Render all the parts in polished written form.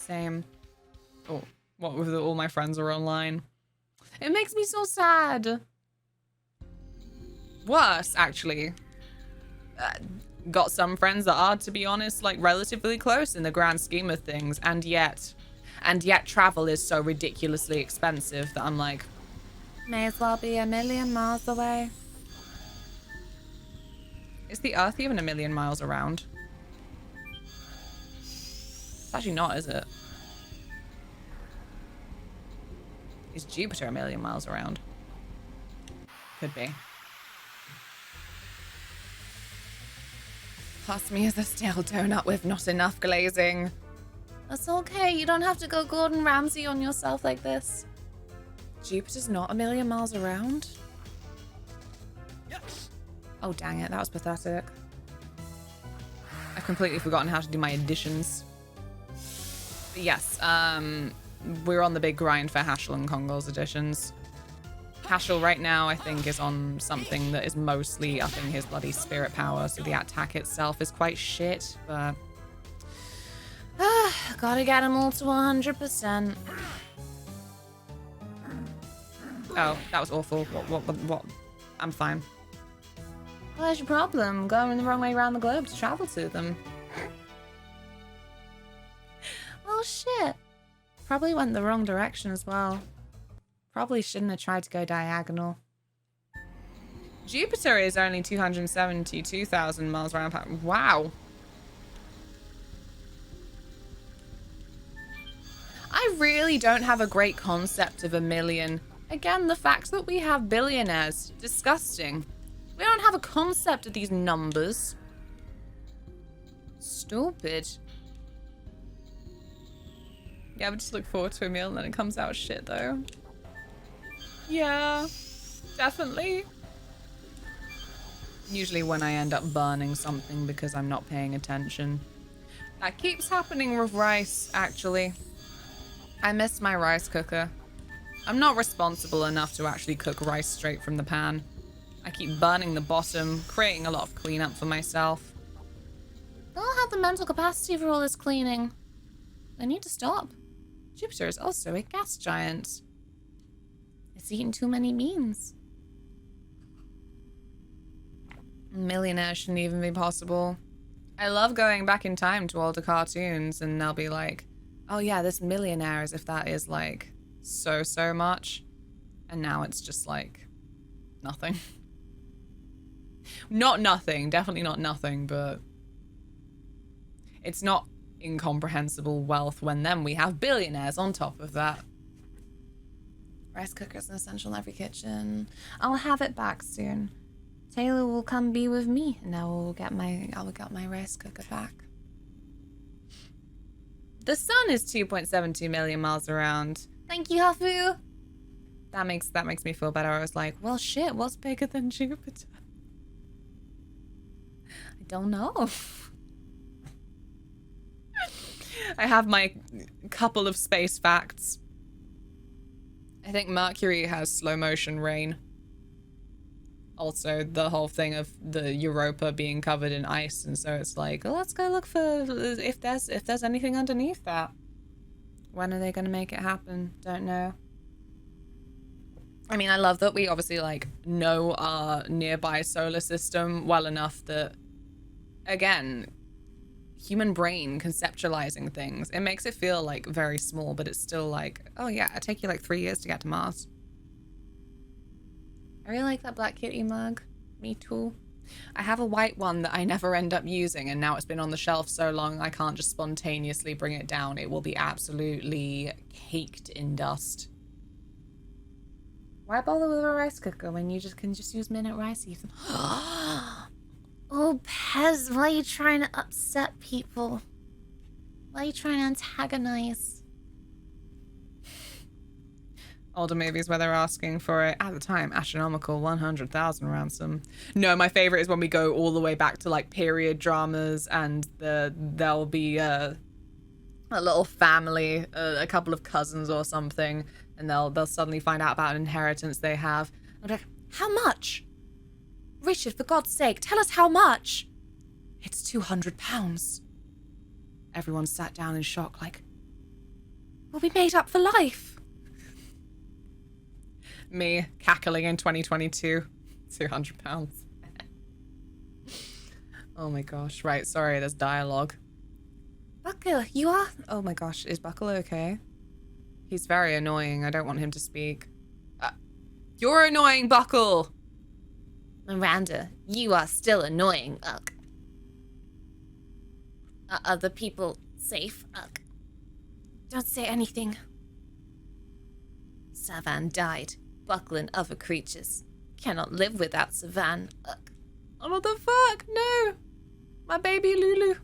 Same. Oh, what with all my friends are online. It makes me so sad. Worse, actually. Got some friends that are, to be honest, like relatively close in the grand scheme of things, and yet travel is so ridiculously expensive that I'm like, may as well be a million miles away. Is the Earth even a million miles around? It's actually not, is it? Is Jupiter a million miles around? Could be. Pass me as a stale donut with not enough glazing. That's okay, you don't have to go Gordon Ramsay on yourself like this. Jupiter's not a million miles around? Yes. Oh dang it, that was pathetic. I've completely forgotten how to do my additions. But yes, we're on the big grind for Hashel and Kongol's additions. Hashel right now, I think, is on something that is mostly upping his bloody spirit power, so the attack itself is quite shit, but... gotta get them all to 100%. Oh, that was awful. What? I'm fine. What's your problem? Going the wrong way around the globe to travel to them. Oh shit. Probably went the wrong direction as well. Probably shouldn't have tried to go diagonal. Jupiter is only 272,000 miles around. Wow. I really don't have a great concept of a million. Again, the fact that we have billionaires, disgusting. We don't have a concept of these numbers. Stupid. Yeah, but just look forward to a meal and then it comes out shit though. Yeah, definitely. Usually when I end up burning something because I'm not paying attention. That keeps happening with rice, actually. I miss my rice cooker. I'm not responsible enough to actually cook rice straight from the pan. I keep burning the bottom, creating a lot of cleanup for myself. I don't have the mental capacity for all this cleaning. I need to stop. Jupiter is also a gas giant. It's eaten too many beans. Millionaire shouldn't even be possible. I love going back in time to older cartoons and they'll be like, oh yeah, this millionaire, as if that is like so much. And now it's just like nothing. Not nothing, definitely not nothing, but it's not incomprehensible wealth when then we have billionaires on top of that. Rice cooker is an essential in every kitchen. I'll have it back soon. Taylor will come be with me, and I will get my rice cooker back. The sun is 2.72 million miles around. Thank you, Hafu. That makes me feel better. I was like, well, shit, what's bigger than Jupiter? I don't know. I have my couple of space facts. I think Mercury has slow motion rain. Also, the whole thing of the Europa being covered in ice, and so it's like, well, let's go look for if there's anything underneath that. When are they gonna make it happen? Don't know. I mean, I love that we obviously like know our nearby solar system well enough that, again, human brain conceptualizing things, it makes it feel like very small, but it's still like, oh yeah, it'll take you like 3 years to get to Mars. I really like that Black Kitty mug. Me too. I have a white one that I never end up using, and now it's been on the shelf so long I can't just spontaneously bring it down. It will be absolutely caked in dust. Why bother with a rice cooker when you can just use minute rice? Oh, Pez, why are you trying to upset people? Why are you trying to antagonize? Older movies where they're asking for it, at the time, astronomical 100,000 ransom. No, my favorite is when we go all the way back to like period dramas and there'll be a little family, a couple of cousins or something, and they'll suddenly find out about an inheritance they have. I'm like, how much? Richard, for God's sake, tell us how much. It's £200. Everyone sat down in shock like, We'll be made up for life. Me cackling in 2022. £200. Oh my gosh. Right, sorry, there's dialogue. Buckle, you are? Oh my gosh, is Buckle okay? He's very annoying. I don't want him to speak. You're annoying, Buckle! Miranda, you are still annoying, ugh. Are other people safe, ugh? Don't say anything. Savan died. Buckle and other creatures cannot live without Savan, ugh. Oh, what the fuck? No! My baby Lulu.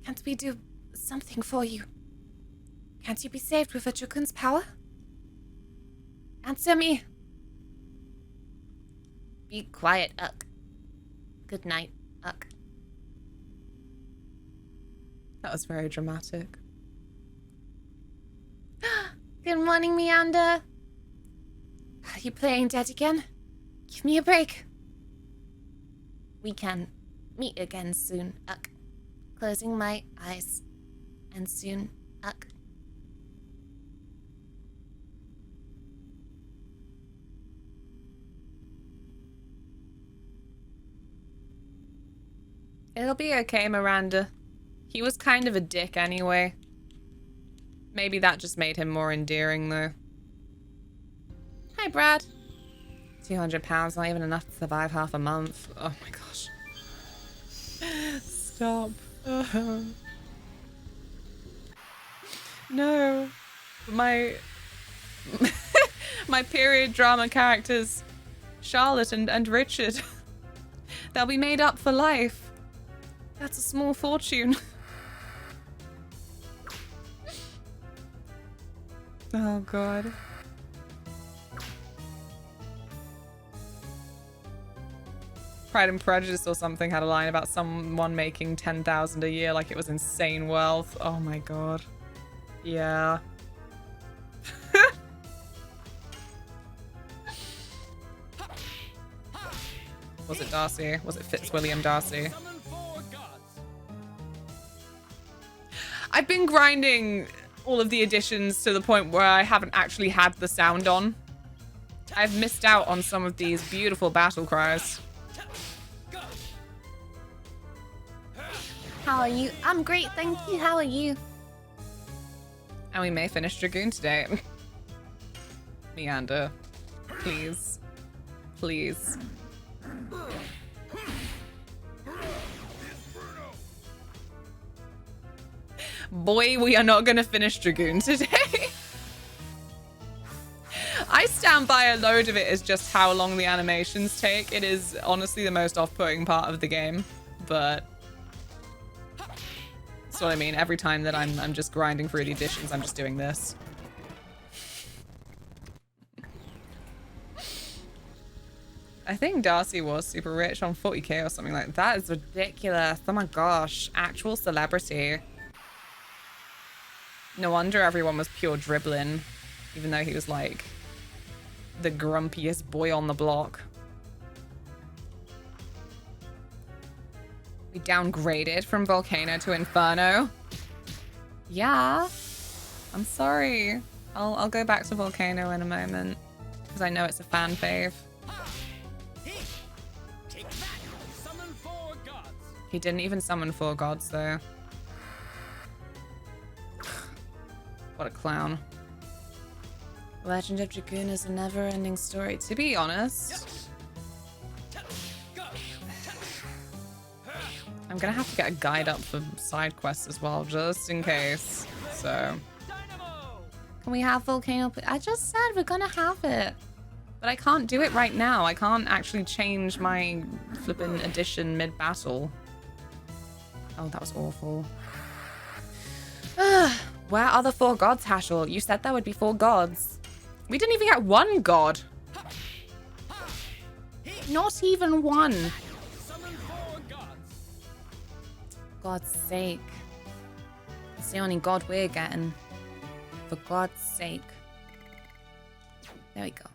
Can't we do something for you? Can't you be saved with a Dragoon's power? Answer me. Be quiet, ugh. Good night, ugh. That was very dramatic. Good morning, Miranda. Are you playing dead again? Give me a break. We can meet again soon, ugh. Closing my eyes. And soon, ugh. It'll be okay, Miranda. He was kind of a dick anyway. Maybe that just made him more endearing, though. Hi, Brad. £200, not even enough to survive half a month. Oh my gosh. Stop. No. My... my period drama characters, Charlotte and Richard. They'll be made up for life. That's a small fortune. Oh god. Pride and Prejudice or something had a line about someone making 10,000 a year like it was insane wealth. Oh my god. Yeah. Was it Darcy? Was it Fitzwilliam Darcy? I've been grinding all of the additions to the point where I haven't actually had the sound on. I've missed out on some of these beautiful battle cries. How are you? I'm great, thank you. How are you? And we may finish Dragoon today. Meander. Please. Please. Boy, we are not going to finish Dragoon today. I stand by a load of it as just how long the animations take. It is honestly the most off-putting part of the game, but that's what I mean. Every time that I'm just grinding through the additions, I'm just doing this. I think Darcy was super rich on 40k or something like that. That is ridiculous. Oh my gosh. Actual celebrity. No wonder everyone was pure dribbling, even though he was like the grumpiest boy on the block. We downgraded from Volcano to Inferno. Yeah. I'm sorry. I'll go back to Volcano in a moment because I know it's a fan fave. He didn't even summon 4 gods though. What a clown. Legend of Dragoon is a never-ending story. To be honest, I'm gonna have to get a guide up for side quests as well, just in case. So, can we have Volcano? I just said we're gonna have it, but I can't do it right now. I can't actually change my flippin' edition mid-battle. Oh, that was awful. Where are the 4 gods, Hashel? You said there would be 4 gods. We didn't even get 1 god. Not even 1. God's sake. It's the only god we're getting. For God's sake. There we go.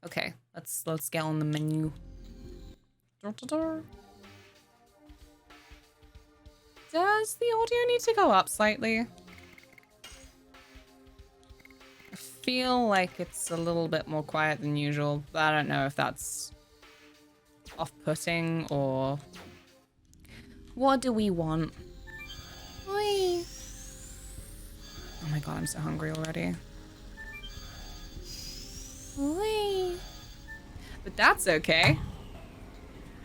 Okay, let's get on the menu. Does the audio need to go up slightly? feel like it's a little bit more quiet than usual, but I don't know if that's off-putting or... What do we want? Oi. Oh my god, I'm so hungry already. Oi. But that's okay.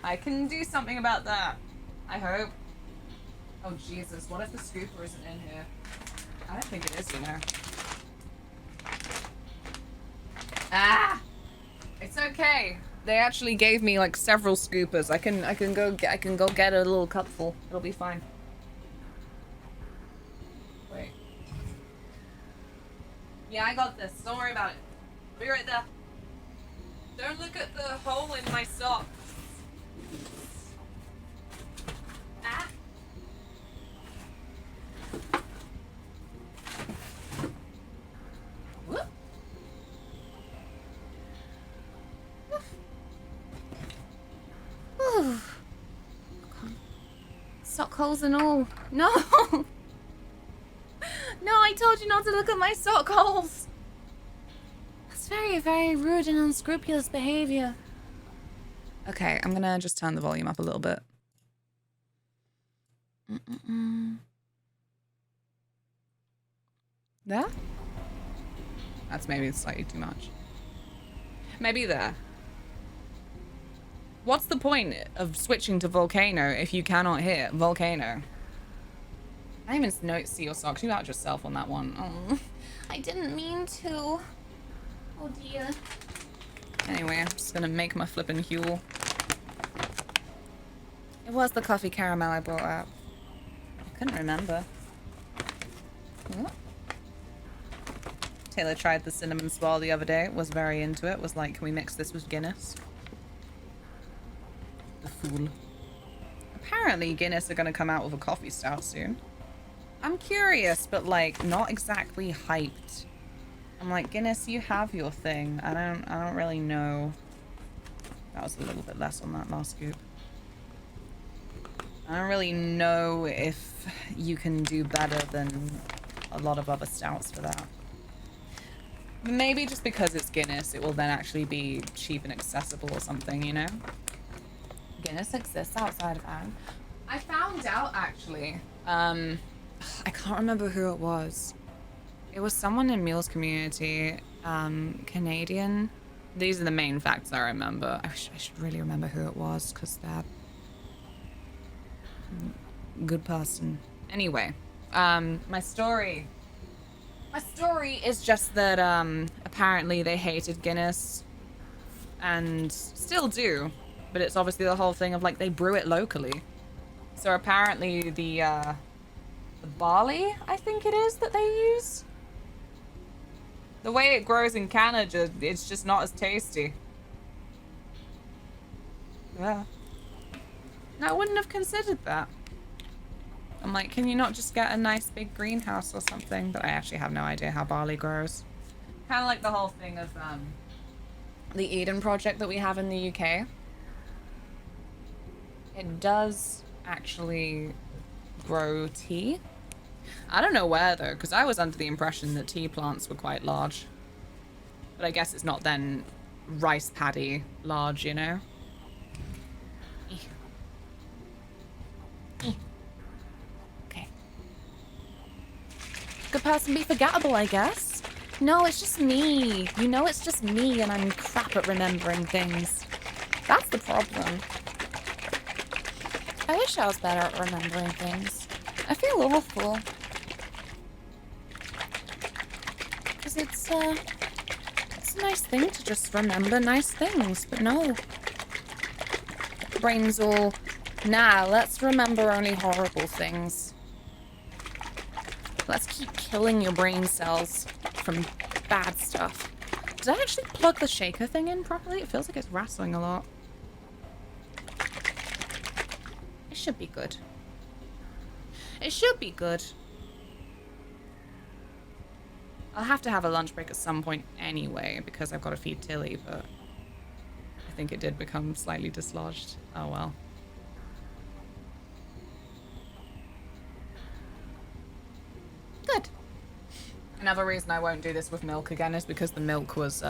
I can do something about that. I hope. Oh Jesus, what if the scooper isn't in here? I don't think it is, you know. Ah! It's okay. They actually gave me like several scoopers. I can go get a little cupful. It'll be fine. Wait. Yeah, I got this. Don't worry about it. I'll be right there. Don't look at the hole in my sock. Ah. Whoop. Whew. Sock holes and all. No! No, I told you not to look at my sock holes! That's very, very rude and unscrupulous behavior. Okay, I'm gonna just turn the volume up a little bit. There? That's maybe slightly too much. Maybe there. What's the point of switching to volcano if you cannot hear volcano? I didn't even see your socks. You out yourself on that one. Oh. I didn't mean to. Oh dear. Anyway, I'm just gonna make my flippin' Huel. It was the coffee caramel I brought up. I couldn't remember. Oh. Taylor tried the cinnamon swirl the other day. Was very into it. Was like, can we mix this with Guinness? The fool. Apparently Guinness are gonna come out with a coffee stout soon. I'm curious, but like not exactly hyped. I'm like, Guinness, you have your thing. I don't really know. That was a little bit less on that last scoop. I don't really know if you can do better than a lot of other stouts for that. Maybe just because it's Guinness, it will then actually be cheap and accessible or something, you know? Guinness exists outside of Anne. I found out, actually. I can't remember who it was. It was someone in Mule's community, Canadian. These are the main facts I remember. I should really remember who it was, because they're a good person. Anyway, my story is just that apparently they hated Guinness and still do, but it's obviously the whole thing of like they brew it locally. So apparently the barley, I think it is, that they use, the way it grows in Canada, it's just not as tasty. Yeah. I wouldn't have considered that. I'm like, can you not just get a nice big greenhouse or something? But I actually have no idea how barley grows. Kind of like the whole thing of the Eden project that we have in the UK. It does actually grow tea. I don't know where though, because I was under the impression that tea plants were quite large. But I guess it's not then rice paddy large, you know? Okay. Good person be forgettable, I guess. No, it's just me. You know it's just me and I'm crap at remembering things. That's the problem. I wish I was better at remembering things. I feel awful. Because it's a nice thing to just remember nice things, but no. Brain's all, nah, let's remember only horrible things. Let's keep killing your brain cells from bad stuff. Did I actually plug the shaker thing in properly? It feels like it's rattling a lot. It should be good. It should be good. I'll have to have a lunch break at some point anyway, because I've got to feed Tilly, but I think it did become slightly dislodged. Oh well. Good. Another reason I won't do this with milk again is because the milk was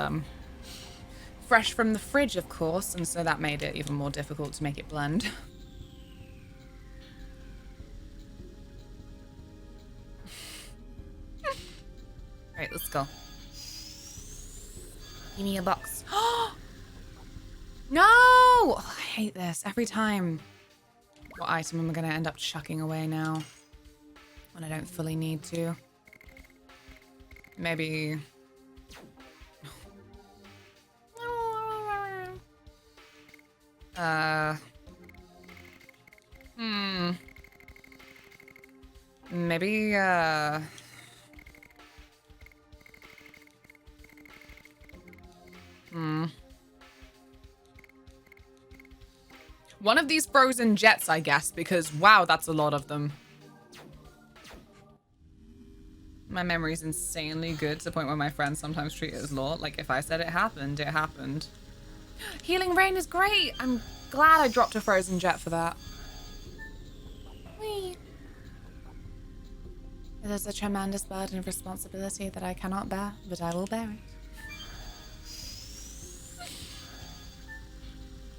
fresh from the fridge, of course, and so that made it even more difficult to make it blend. Alright, let's go. Give me a box. No! Oh, I hate this every time. What item am I going to end up chucking away now when I don't fully need to? Maybe... Maybe, one of these frozen jets, I guess, because wow, that's a lot of them. My memory's insanely good to the point where my friends sometimes treat it as law. Like, if I said it happened, it happened. Healing Rain is great! I'm glad I dropped a frozen jet for that. Whee! It is a tremendous burden of responsibility that I cannot bear, but I will bear it.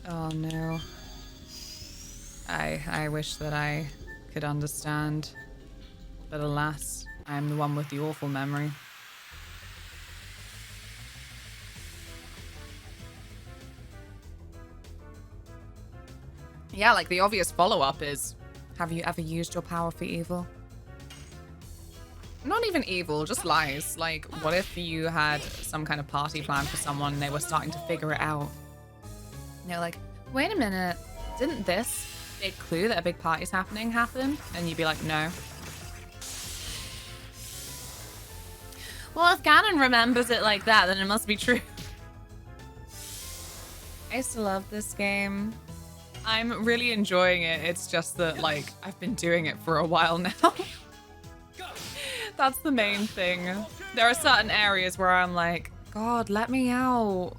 Oh no. I wish that I could understand, but alas, I am the one with the awful memory. Yeah, like the obvious follow-up is, have you ever used your power for evil? Not even evil, just lies. Like, what if you had some kind of party plan for someone and they were starting to figure it out? And they're like, wait a minute, didn't this big clue that a big party's happening happen? And you'd be like, no. Well, if Ganon remembers it like that, then it must be true. I used to love this game. I'm really enjoying it. It's just that, like, I've been doing it for a while now. That's the main thing. There are certain areas where I'm like, God, let me out.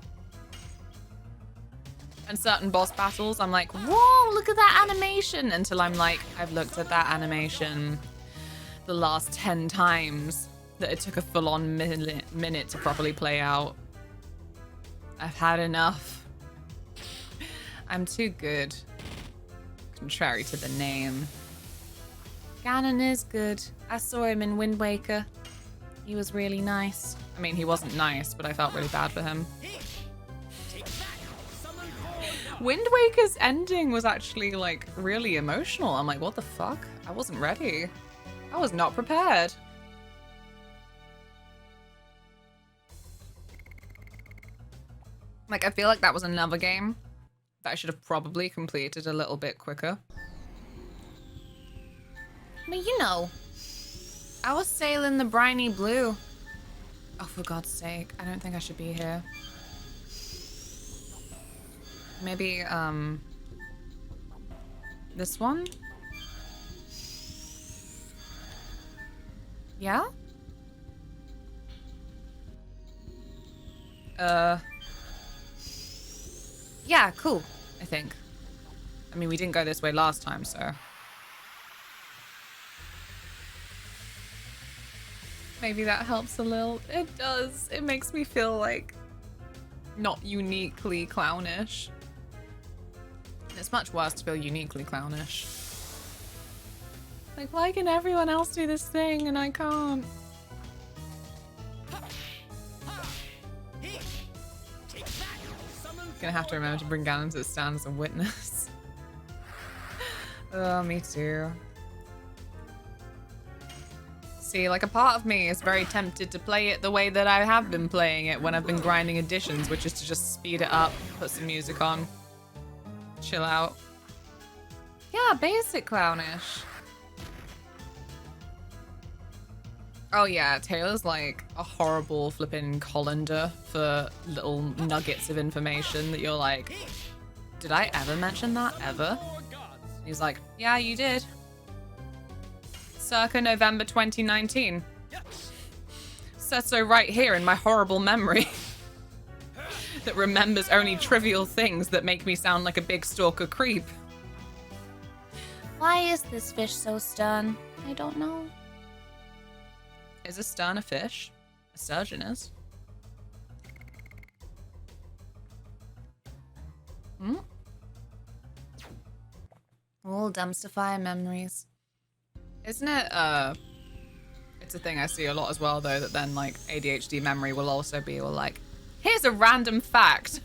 And certain boss battles, I'm like, whoa, look at that animation. Until I'm like, I've looked at that animation the last 10 times that it took a full-on minute to properly play out. I've had enough. I'm too good. Contrary to the name. Ganon is good. I saw him in Wind Waker. He was really nice. I mean, he wasn't nice, but I felt really bad for him. Wind Waker's ending was actually, like, really emotional. I'm like, what the fuck? I wasn't ready. I was not prepared. Like, I feel like that was another game that I should have probably completed a little bit quicker. But you know. I was sailing the briny blue. Oh, for God's sake. I don't think I should be here. Maybe, this one? Yeah? Yeah, cool, I think. I mean, we didn't go this way last time, so... Maybe that helps a little. It does. It makes me feel, like, not uniquely clownish. It's much worse to feel uniquely clownish. Like, why can everyone else do this thing and I can't? Gonna have to remember to bring Ganon to stand as a witness. Oh, me too. See, like, a part of me is very tempted to play it the way that I have been playing it when I've been grinding additions, which is to just speed it up, put some music on, chill out. Yeah, basic clownish. Oh yeah, Taylor's like a horrible flipping colander for little nuggets of information that you're like, did I ever mention that? Ever? And he's like, yeah, you did. Circa November 2019. Says so right here in my horrible memory. That remembers only trivial things that make me sound like a big stalker creep. Why is this fish so stern? I don't know. Is a stern a fish? A sturgeon is. Hmm? All dumpster fire memories. Isn't it, it's a thing I see a lot as well, though, that then, like, ADHD memory will also be, well, like, here's a random fact.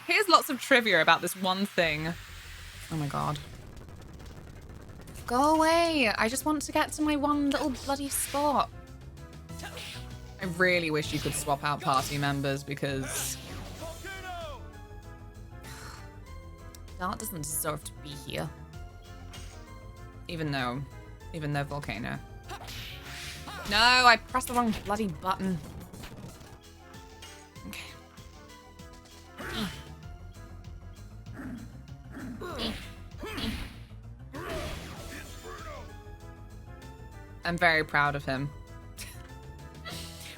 Here's lots of trivia about this one thing. Oh my god. Go away. I just want to get to my one little bloody spot. I really wish you could swap out party members because Dart doesn't deserve to be here. Even though Volcano. No, I pressed the wrong bloody button. Okay. I'm very proud of him.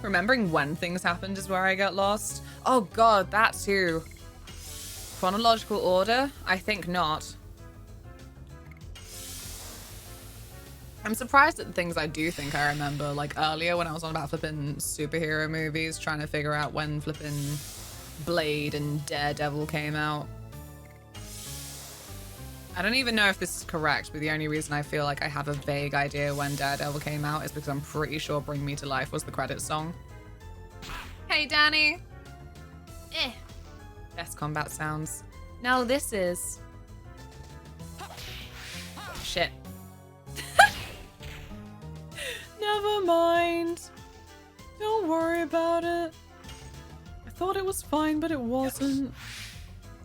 Remembering when things happened is where I get lost. Oh god, that too. Chronological order? I think not. I'm surprised at the things I do think I remember, like earlier when I was on about flipping superhero movies, trying to figure out when flipping Blade and Daredevil came out. I don't even know if this is correct, but the only reason I feel like I have a vague idea when Daredevil came out is because I'm pretty sure Bring Me to Life was the credits song. Hey, Danny. Best combat sounds. No, this is... Shit. Never mind. Don't worry about it. I thought it was fine, but it wasn't.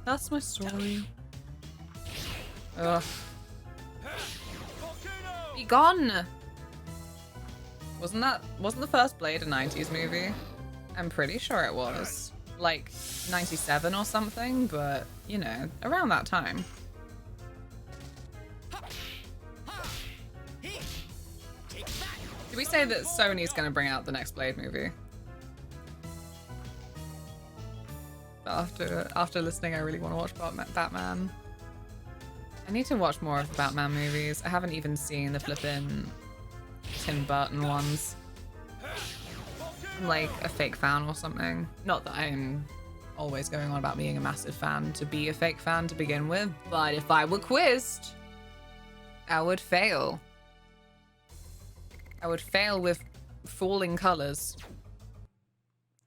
That's my story. Ugh. Be gone! Wasn't the first Blade a 90s movie? I'm pretty sure it was. Like, 97 or something, but, you know, around that time. Did we say that Sony's gonna bring out the next Blade movie? After listening, I really want to watch Batman. I need to watch more of the Batman movies. I haven't even seen the flippin' Tim Burton ones. I'm like a fake fan or something. Not that I'm always going on about being a massive fan to be a fake fan to begin with, but if I were quizzed, I would fail. I would fail with falling colors.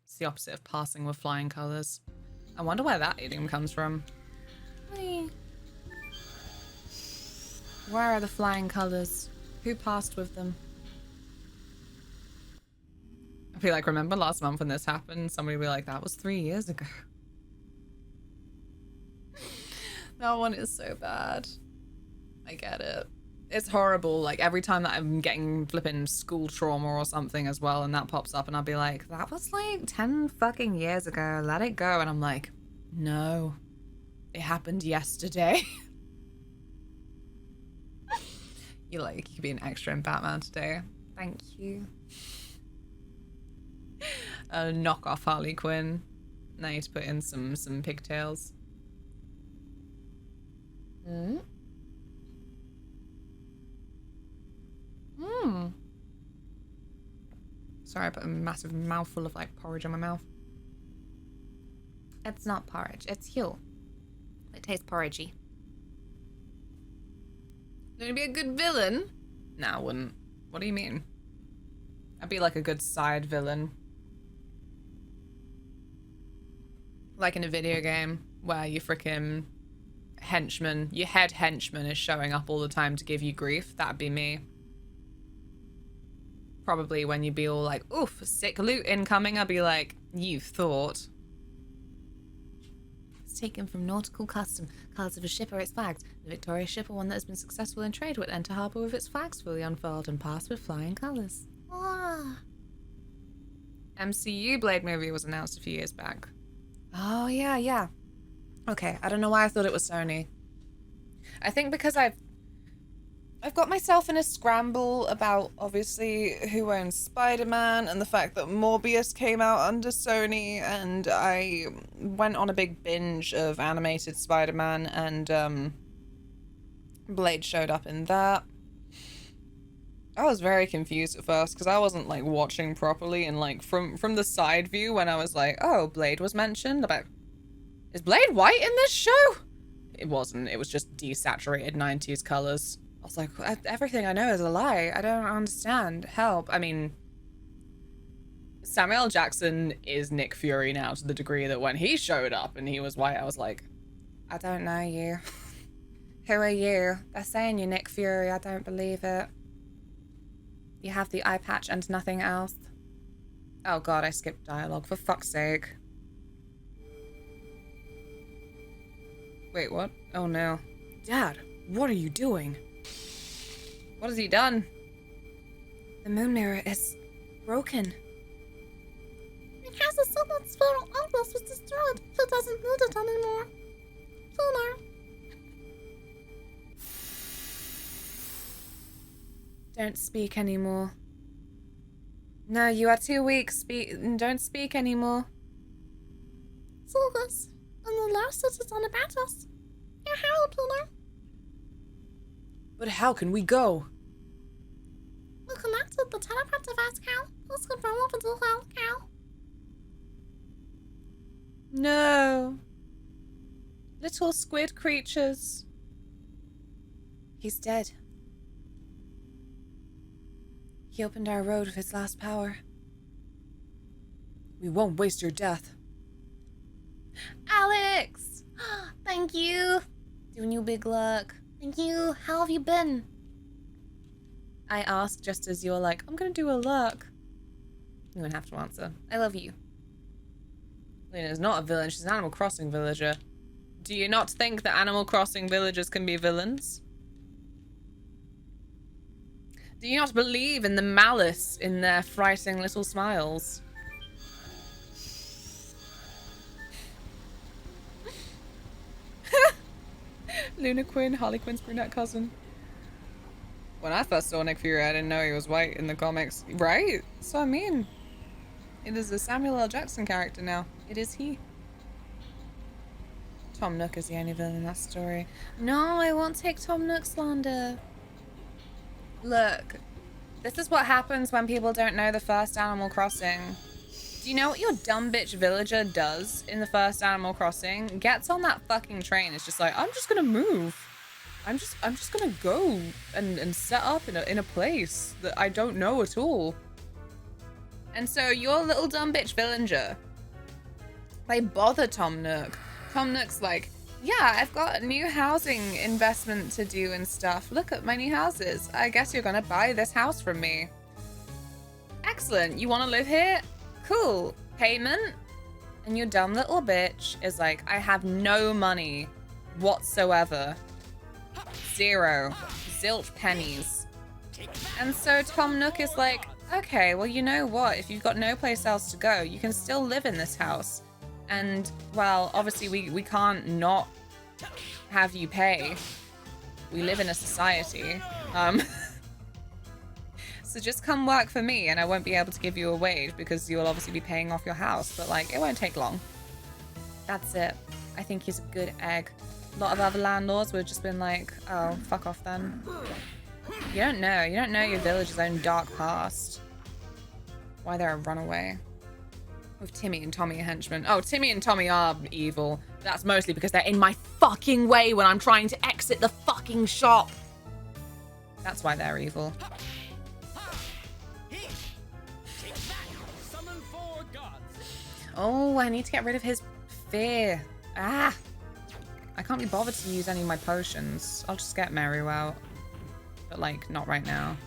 It's the opposite of passing with flying colors. I wonder where that idiom comes from. Where are the flying colors? Who passed with them? I feel like, remember last month when this happened? Somebody would be like, that was 3 years ago. That one is so bad. I get it. It's horrible. Like, every time that I'm getting flipping school trauma or something as well, and that pops up, and I'll be like, that was like 10 fucking years ago. Let it go. And I'm like, no. It happened yesterday. You could be an extra in Batman today. Thank you. Knock off Harley Quinn. Now you need to put in some pigtails. Mm. Mm. Sorry, I put a massive mouthful of porridge in my mouth. It's not porridge, it's Huel. It tastes porridgey. Gonna be a good villain? Nah, I wouldn't. What do you mean? I'd be like a good side villain. Like in a video game where you frickin' henchman, your head henchman is showing up all the time to give you grief. That'd be me. Probably when you'd be all like, oof, sick loot incoming, I'd be like, you thought. It's taken from nautical custom. Colours of a ship or its flags. The victorious ship or one that has been successful in trade would enter harbour with its flags fully unfurled and pass with flying colours. Ah. MCU Blade movie was announced a few years back. Oh, yeah. Okay, I don't know why I thought it was Sony. I think because I've got myself in a scramble about, obviously, who owns Spider-Man and the fact that Morbius came out under Sony, and I went on a big binge of animated Spider-Man, and Blade showed up in that. I was very confused at first because I wasn't like watching properly, and like from the side view when I was like, oh, Blade was mentioned, about is Blade white in this show? It wasn't. It was just desaturated 90s colors. I was like, everything I know is a lie. I don't understand. Help. I mean, Samuel L. Jackson is Nick Fury now to the degree that when he showed up and he was white, I was like, I don't know you. Who are you? They're saying you're Nick Fury. I don't believe it. You have the eye patch and nothing else. Oh god, I skipped dialogue, for fuck's sake. Wait, what? Oh no. Dad, what are you doing? What has he done? The moon mirror is broken. It has a solid spiral outpost was destroyed. It doesn't need it anymore. Lunar. Don't speak anymore. No, you are too weak. Don't speak anymore. Silvus, and the last is on about us. Your help, Lunar. But how can we go? We're connected the teleport device, Cal. Let's confirm what to do, Cal. No. Little squid creatures. He's dead. He opened our road with his last power. We won't waste your death. Alex! Thank you. Doing you big luck. Thank you. How have you been? I asked just as you were like, I'm gonna do a look. You wouldn't have to answer. I love you. Luna's not a villain, she's an Animal Crossing villager. Do you not think that Animal Crossing villagers can be villains? Do you not believe in the malice in their frightening little smiles? Luna Quinn, Harley Quinn's brunette cousin. When I first saw Nick Fury, I didn't know he was white in the comics. Right? So I mean, it is a Samuel L. Jackson character now. It is he. Tom Nook is the only villain in that story. No, I won't take Tom Nook slander. Look, this is what happens when people don't know the first Animal Crossing. Do you know what your dumb bitch villager does in the first Animal Crossing? Gets on that fucking train. It's just like, I'm just gonna move. I'm just gonna go and set up in a place that I don't know at all. And so your little dumb bitch villager, they bother Tom Nook. Tom Nook's like, yeah, I've got a new housing investment to do and stuff. Look at my new houses. I guess you're gonna buy this house from me. Excellent. You wanna live here? Cool. Payment? And your dumb little bitch is like, I have no money whatsoever. Zero. Zilch pennies. And so Tom Nook is like, okay, well, you know what? If you've got no place else to go, you can still live in this house. And, well, obviously we can't not have you pay. We live in a society. So just come work for me and I won't be able to give you a wage because you'll obviously be paying off your house. But, like, it won't take long. That's it. I think he's a good egg. A lot of other landlords would have just been like, oh, fuck off then. You don't know. You don't know your village's own dark past. Why they're a runaway. With Timmy and Tommy henchmen. Oh, Timmy and Tommy are evil. That's mostly because they're in my fucking way when I'm trying to exit the fucking shop. That's why they're evil. Oh, I need to get rid of his fear. Ah! I can't be bothered to use any of my potions. I'll just get Meru out. But, like, not right now.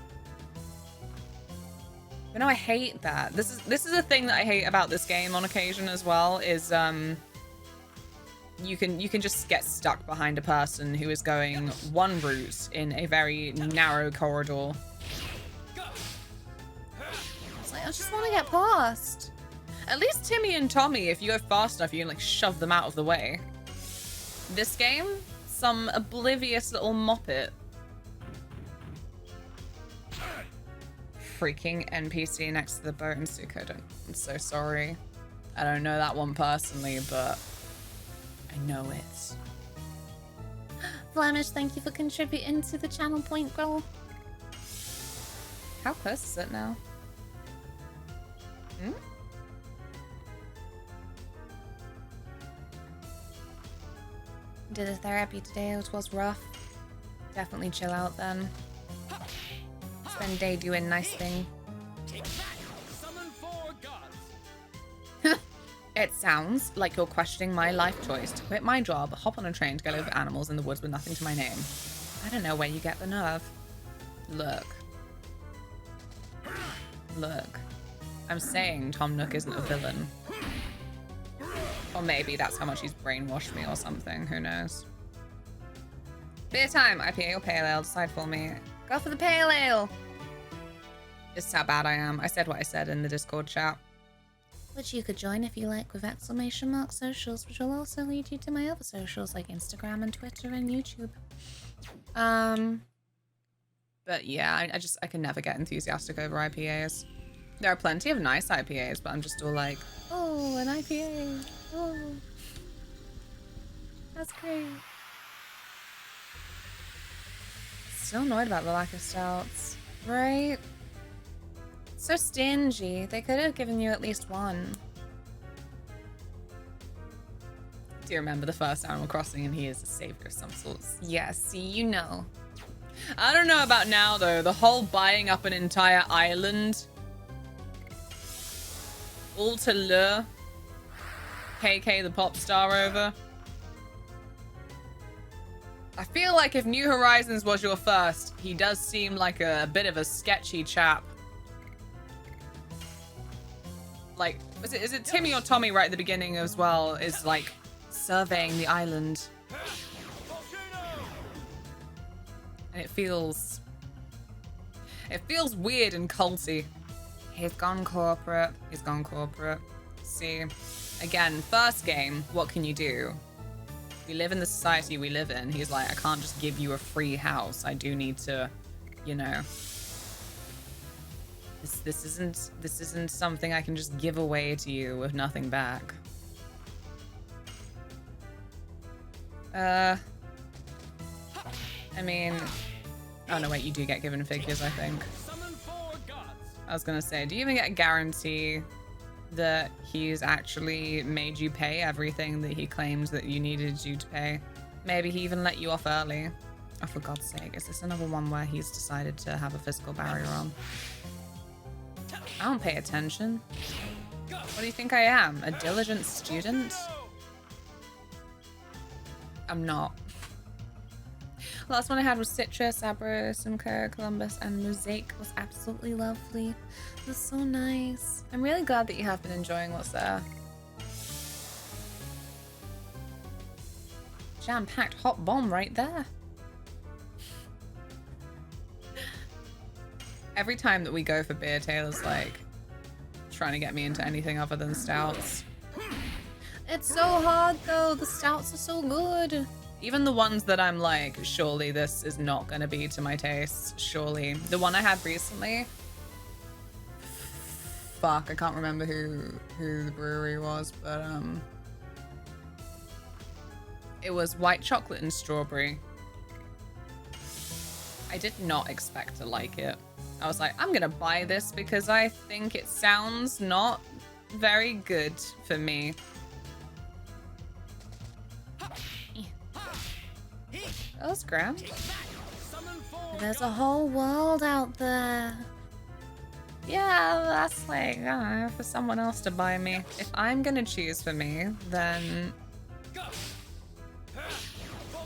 But no, I hate that. This is a thing that I hate about this game on occasion as well, is you can just get stuck behind a person who is going one route in a very narrow corridor. It's like, I just want to get past. At least Timmy and Tommy, if you go fast enough, you can like shove them out of the way. This game, some oblivious little moppet. Freaking NPC next to the boat in Sukodo. I'm so sorry. I don't know that one personally, but I know it. Flemish, thank you for contributing to the channel point, girl. How close is it now? Hmm? Did the therapy today, it was rough. Definitely chill out then. Spend day doing nice thing. It sounds like you're questioning my life choice to quit my job, hop on a train to go live with animals in the woods with nothing to my name. I don't know where you get the nerve. Look. Look. I'm saying Tom Nook isn't a villain. Or maybe that's how much he's brainwashed me or something. Who knows? Beer time. IPA or pale ale? Decide for me. Go for the pale ale. This is how bad I am. I said what I said in the Discord chat. Which you could join if you like with exclamation mark socials, which will also lead you to my other socials like Instagram and Twitter and YouTube. But yeah, I can never get enthusiastic over IPAs. There are plenty of nice IPAs, but I'm just all like, oh, an IPA. Oh, that's great. Still annoyed about the lack of stouts, right? So stingy. They could have given you at least one. Do you remember the first Animal Crossing and he is a savior of some sorts? Yes, see, you know. I don't know about now though. The whole buying up an entire island. All to lure KK the pop star over. I feel like if New Horizons was your first, he does seem like a bit of a sketchy chap. Like, is it Timmy or Tommy right at the beginning as well is like surveying the island. And it feels weird and culty. He's gone corporate. He's gone corporate. See, again, first game, what can you do? We live in the society we live in. He's like, I can't just give you a free house. I do need to, you know. This isn't something I can just give away to you with nothing back. I mean, oh no, wait, you do get given figures, I think. I was gonna say, do you even get a guarantee that he's actually made you pay everything that he claims that you needed you to pay? Maybe he even let you off early. Oh, for God's sake, is this another one where he's decided to have a physical barrier on? I don't pay attention. What do you think I am? A diligent student? I'm not. Last one I had was Citrus, Abra, Simcoe, Columbus, and Mosaic was absolutely lovely. It was so nice. I'm really glad that you have been enjoying what's there. Jam-packed hot bomb right there. Every time that we go for beer, Taylor's like trying to get me into anything other than stouts. It's so hard though. The stouts are so good. Even the ones that I'm like, surely this is not going to be to my taste. Surely. The one I had recently. Fuck, I can't remember who the brewery was, but it was white chocolate and strawberry. I did not expect to like it. I was like, I'm gonna buy this because I think it sounds not very good for me. That was grand. There's a whole world out there. Yeah, that's like, I don't know, for someone else to buy me. If I'm gonna choose for me, then...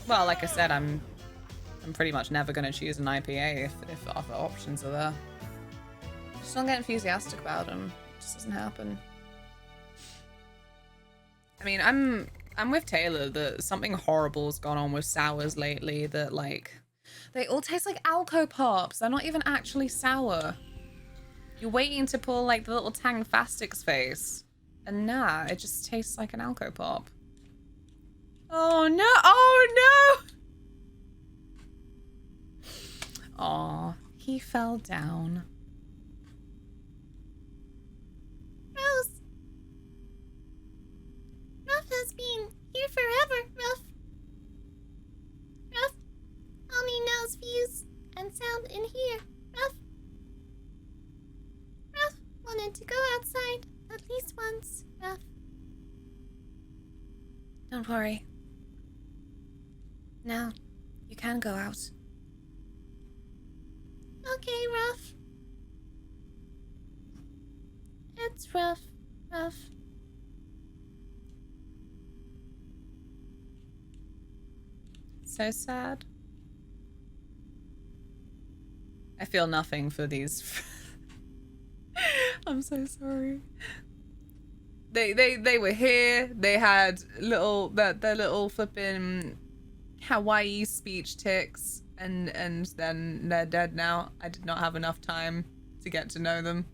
Well, like I said, I'm pretty much never gonna choose an IPA if other options are there. Just don't get enthusiastic about them. It just doesn't happen. I mean, I'm with Taylor that something horrible's gone on with sours lately that like they all taste like Alco Pops. They're not even actually sour. You're waiting to pull like the little Tang Fastix face. And nah, it just tastes like an Alco Pop. Oh no! Oh no! Aw, he fell down. Rose! Ruff has been here forever, Ruff. Ruff only knows views and sound in here, Ruff. to go outside at least once, Ruff. Don't worry. Now, you can go out. Okay, Ruff. It's rough, Ruff. So sad. I feel nothing for these. I'm so sorry. They were here. They had their little flipping Hawaii speech tics, and then they're dead now. I did not have enough time to get to know them.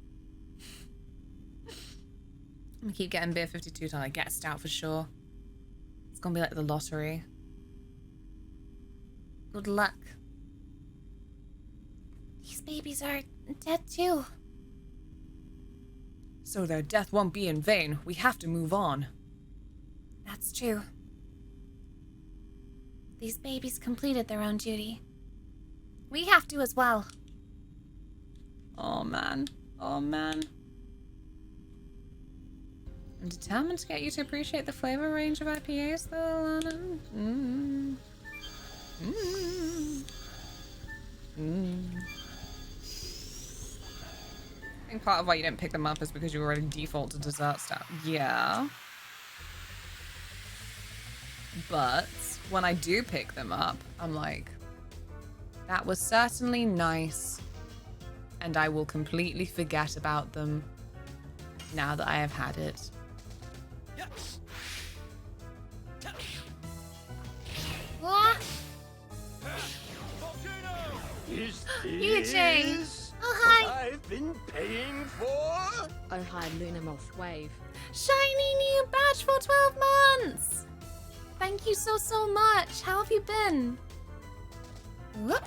I'm gonna keep getting beer 52 till I get a stout for sure. It's gonna be like the lottery. Good luck. These babies are dead too. So their death won't be in vain. We have to move on. That's true. These babies completed their own duty. We have to as well. Oh man. Oh man. I'm determined to get you to appreciate the flavor range of IPAs though, Lana. I think part of why you didn't pick them up is because you already default to dessert stuff. Yeah. But when I do pick them up, I'm like, that was certainly nice. And I will completely forget about them now that I have had it. What? Is EJ! this Oh, hi! what I've been paying for? Oh hi, LunaMothWings. Shiny new badge for 12 months! Thank you so much. How have you been? Whoop.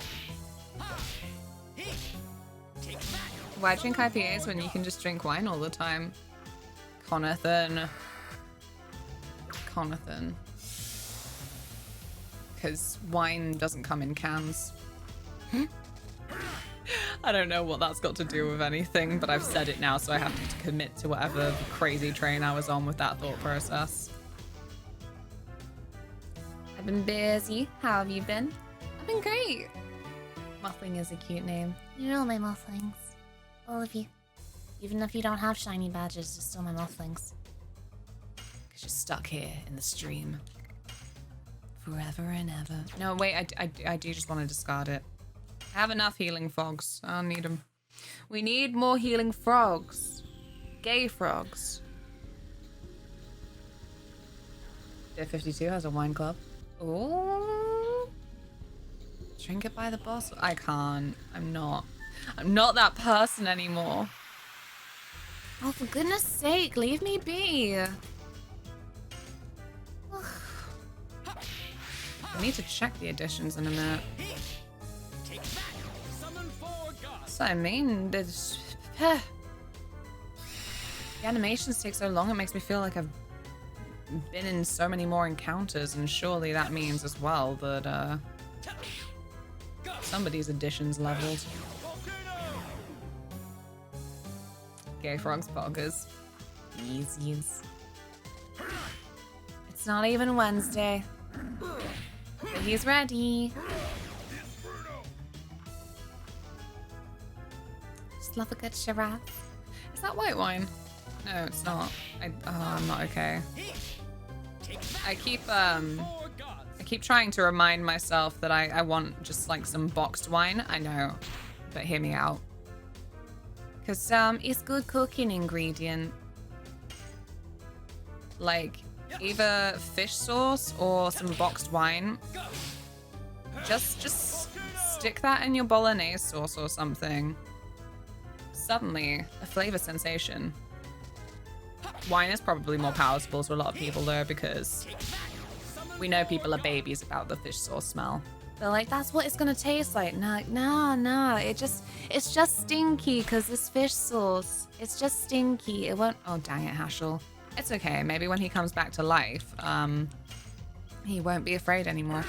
Why drink IPAs when you can just drink wine all the time? Conathan. Because wine doesn't come in cans. I don't know what that's got to do with anything, but I've said it now, so I have to commit to whatever crazy train I was on with that thought process. I've been busy. How have you been? I've been great. Mothwing is a cute name. You're all my mothwings. All of you. Even if you don't have shiny badges, you're still my mothwings. Because you're stuck here in the stream. Forever and ever. No, wait, I do just want to discard it. I have enough healing frogs. I'll need them. We need more healing frogs. Gay frogs. Day 52 has a wine club. Ooh. Drink it by the boss. I can't. I'm not that person anymore. Oh, for goodness sake, leave me be. I need to check the additions in a minute. So I mean, the animations take so long, it makes me feel like I've been in so many more encounters, and surely that means as well that somebody's additions leveled. Gay frogs poggers. Easies. It's not even Wednesday. But he's ready. Just love a good Shiraz. Is that white wine? No, it's not. I'm not okay. I keep trying to remind myself that I want just like some boxed wine. I know, but hear me out. Cause it's good cooking ingredient. Like either fish sauce or some boxed wine. Just stick that in your bolognese sauce or something. Suddenly, a flavor sensation. Wine is probably more palatable to a lot of people though, because we know people are babies about the fish sauce smell. They're like, that's what it's gonna taste like. No, it's just stinky because this fish sauce. It's just stinky. It won't. Oh dang it, Hashel. It's okay. Maybe when he comes back to life, he won't be afraid anymore.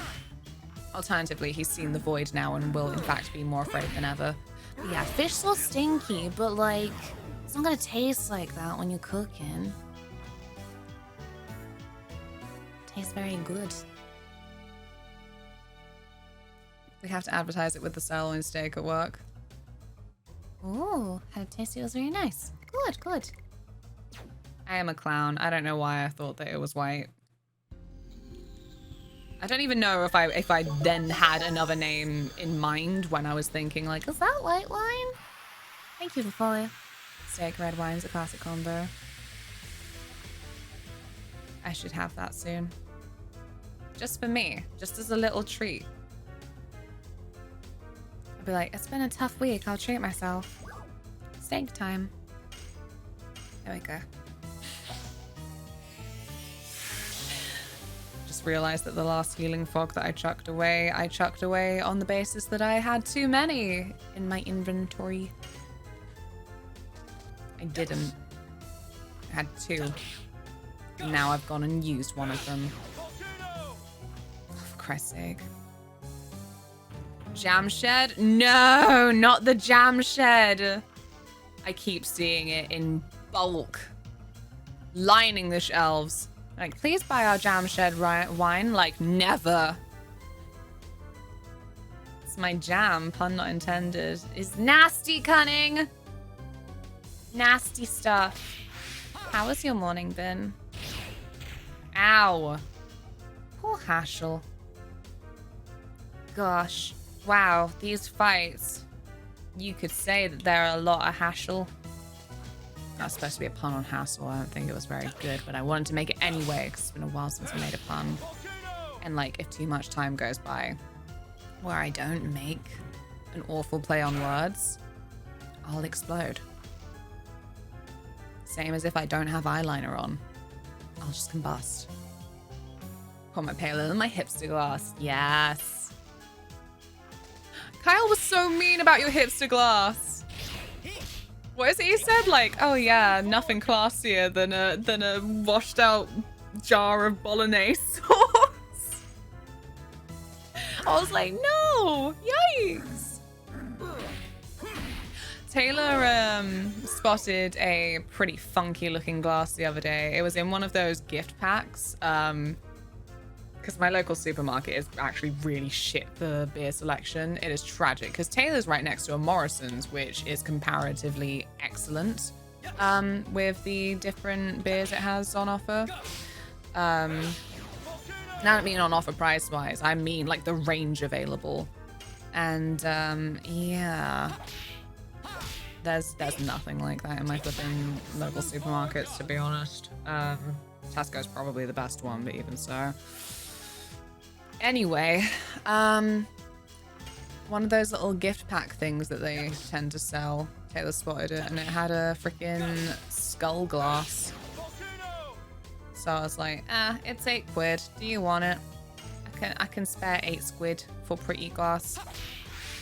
Alternatively, he's seen the void now and will in fact be more afraid than ever. But yeah, fish sauce stinky, but like It's not gonna taste like that when you're cooking. Tastes very good. We have to advertise it with the sirloin steak at work. Ooh, had a taste. It was very nice. Good, good. I am a clown. I don't know why I thought that it was white. I don't even know if I then had another name in mind when I was thinking like, Is that white wine? Thank you for follow. steak red wine's a classic combo. I should have that soon. Just for me, just as a little treat. I'll be like, it's been a tough week. I'll treat myself. Steak time. There we go. Just realized that the last healing fog that I chucked away on the basis that I had too many in my inventory. I didn't. I had 2. And now I've gone and used one of them. Oh, for Christ's sake. Jam shed? No, not the jam shed. I keep seeing it in bulk, lining the shelves. Like, please buy our jam shed wine. Like, never. It's my jam, pun not intended. Is nasty, cunning. Nasty stuff. How has your morning been? Ow. Poor Haschel. Gosh. Wow, these fights. You could say that there are a lot of Haschel. That's supposed to be a pun on hassle. I don't think it was very good, but I wanted to make it anyway because it's been a while since I made a pun. And like, if too much time goes by where I don't make an awful play on words, I'll explode. Same as if I don't have eyeliner on. I'll just combust. Put my pale in my hipster glass. Yes. Kyle was so mean about your hipster glass. What is it you said? Like, oh yeah, nothing classier than a washed out jar of bolognese sauce. I was like, no, yikes. Taylor spotted a pretty funky looking glass the other day. It was in one of those gift packs. Because my local supermarket is actually really shit for beer selection. It is tragic because Taylor's right next to a Morrison's, which is comparatively excellent with the different beers it has on offer. Now I don't mean on offer price wise, I mean like the range available. And yeah, there's nothing like that in my flipping local supermarkets, to be honest. Tesco's probably the best one, but even so. Anyway, one of those little gift pack things that they tend to sell, Taylor spotted it, and it had a freaking skull glass. So I was like, it's £8. Do you want it? I can spare 8 squid for pretty glass.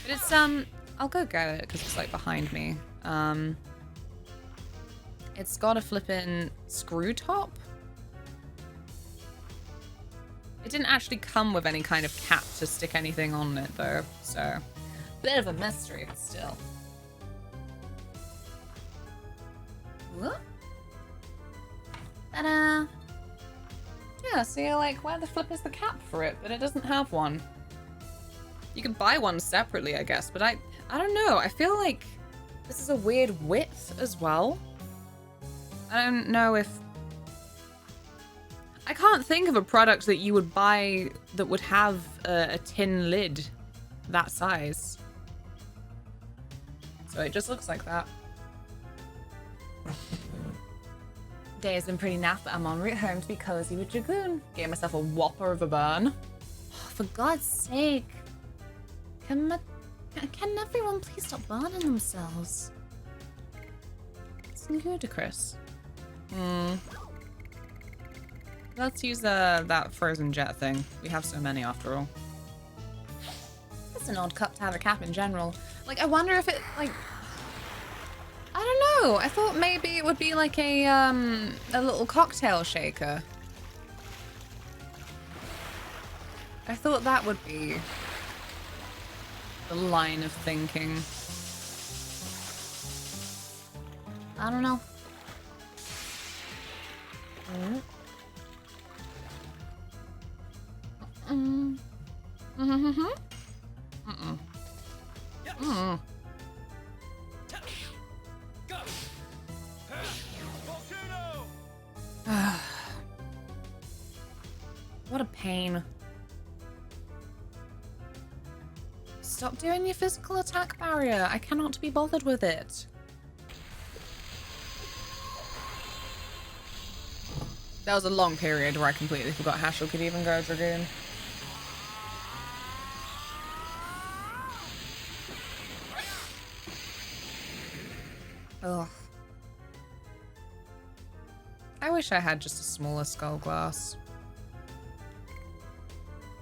But it's I'll go get it because it's like behind me. It's got a flippin' screw top. It didn't actually come with any kind of cap to stick anything on it though, so bit of a mystery, but still. Whoop. Ta-da! Yeah, so you're like, where the flip is the cap for it? But it doesn't have one. You could buy one separately, I guess, but I don't know. I feel like this is a weird width as well. I don't know if... I can't think of a product that you would buy that would have a tin lid that size. So it just looks like that. Day has been pretty naff, but I'm en route home to be cozy with Dragoon. Gave myself a whopper of a burn. Oh, for God's sake. Can everyone please stop burning themselves? It's ludicrous. Let's use that frozen jet thing. We have so many after all. It's an odd cup to have a cap in general. Like, I wonder if it, like... I don't know. I thought maybe it would be like a little cocktail shaker. I thought that would be the line of thinking. I don't know. Mm. Mm-hmm. Mm-mm. Mm. What a pain. Stop doing your physical attack barrier. I cannot be bothered with it. That was a long period where I completely forgot Hashel could even go Dragoon. Ugh. I wish I had just a smaller skull glass.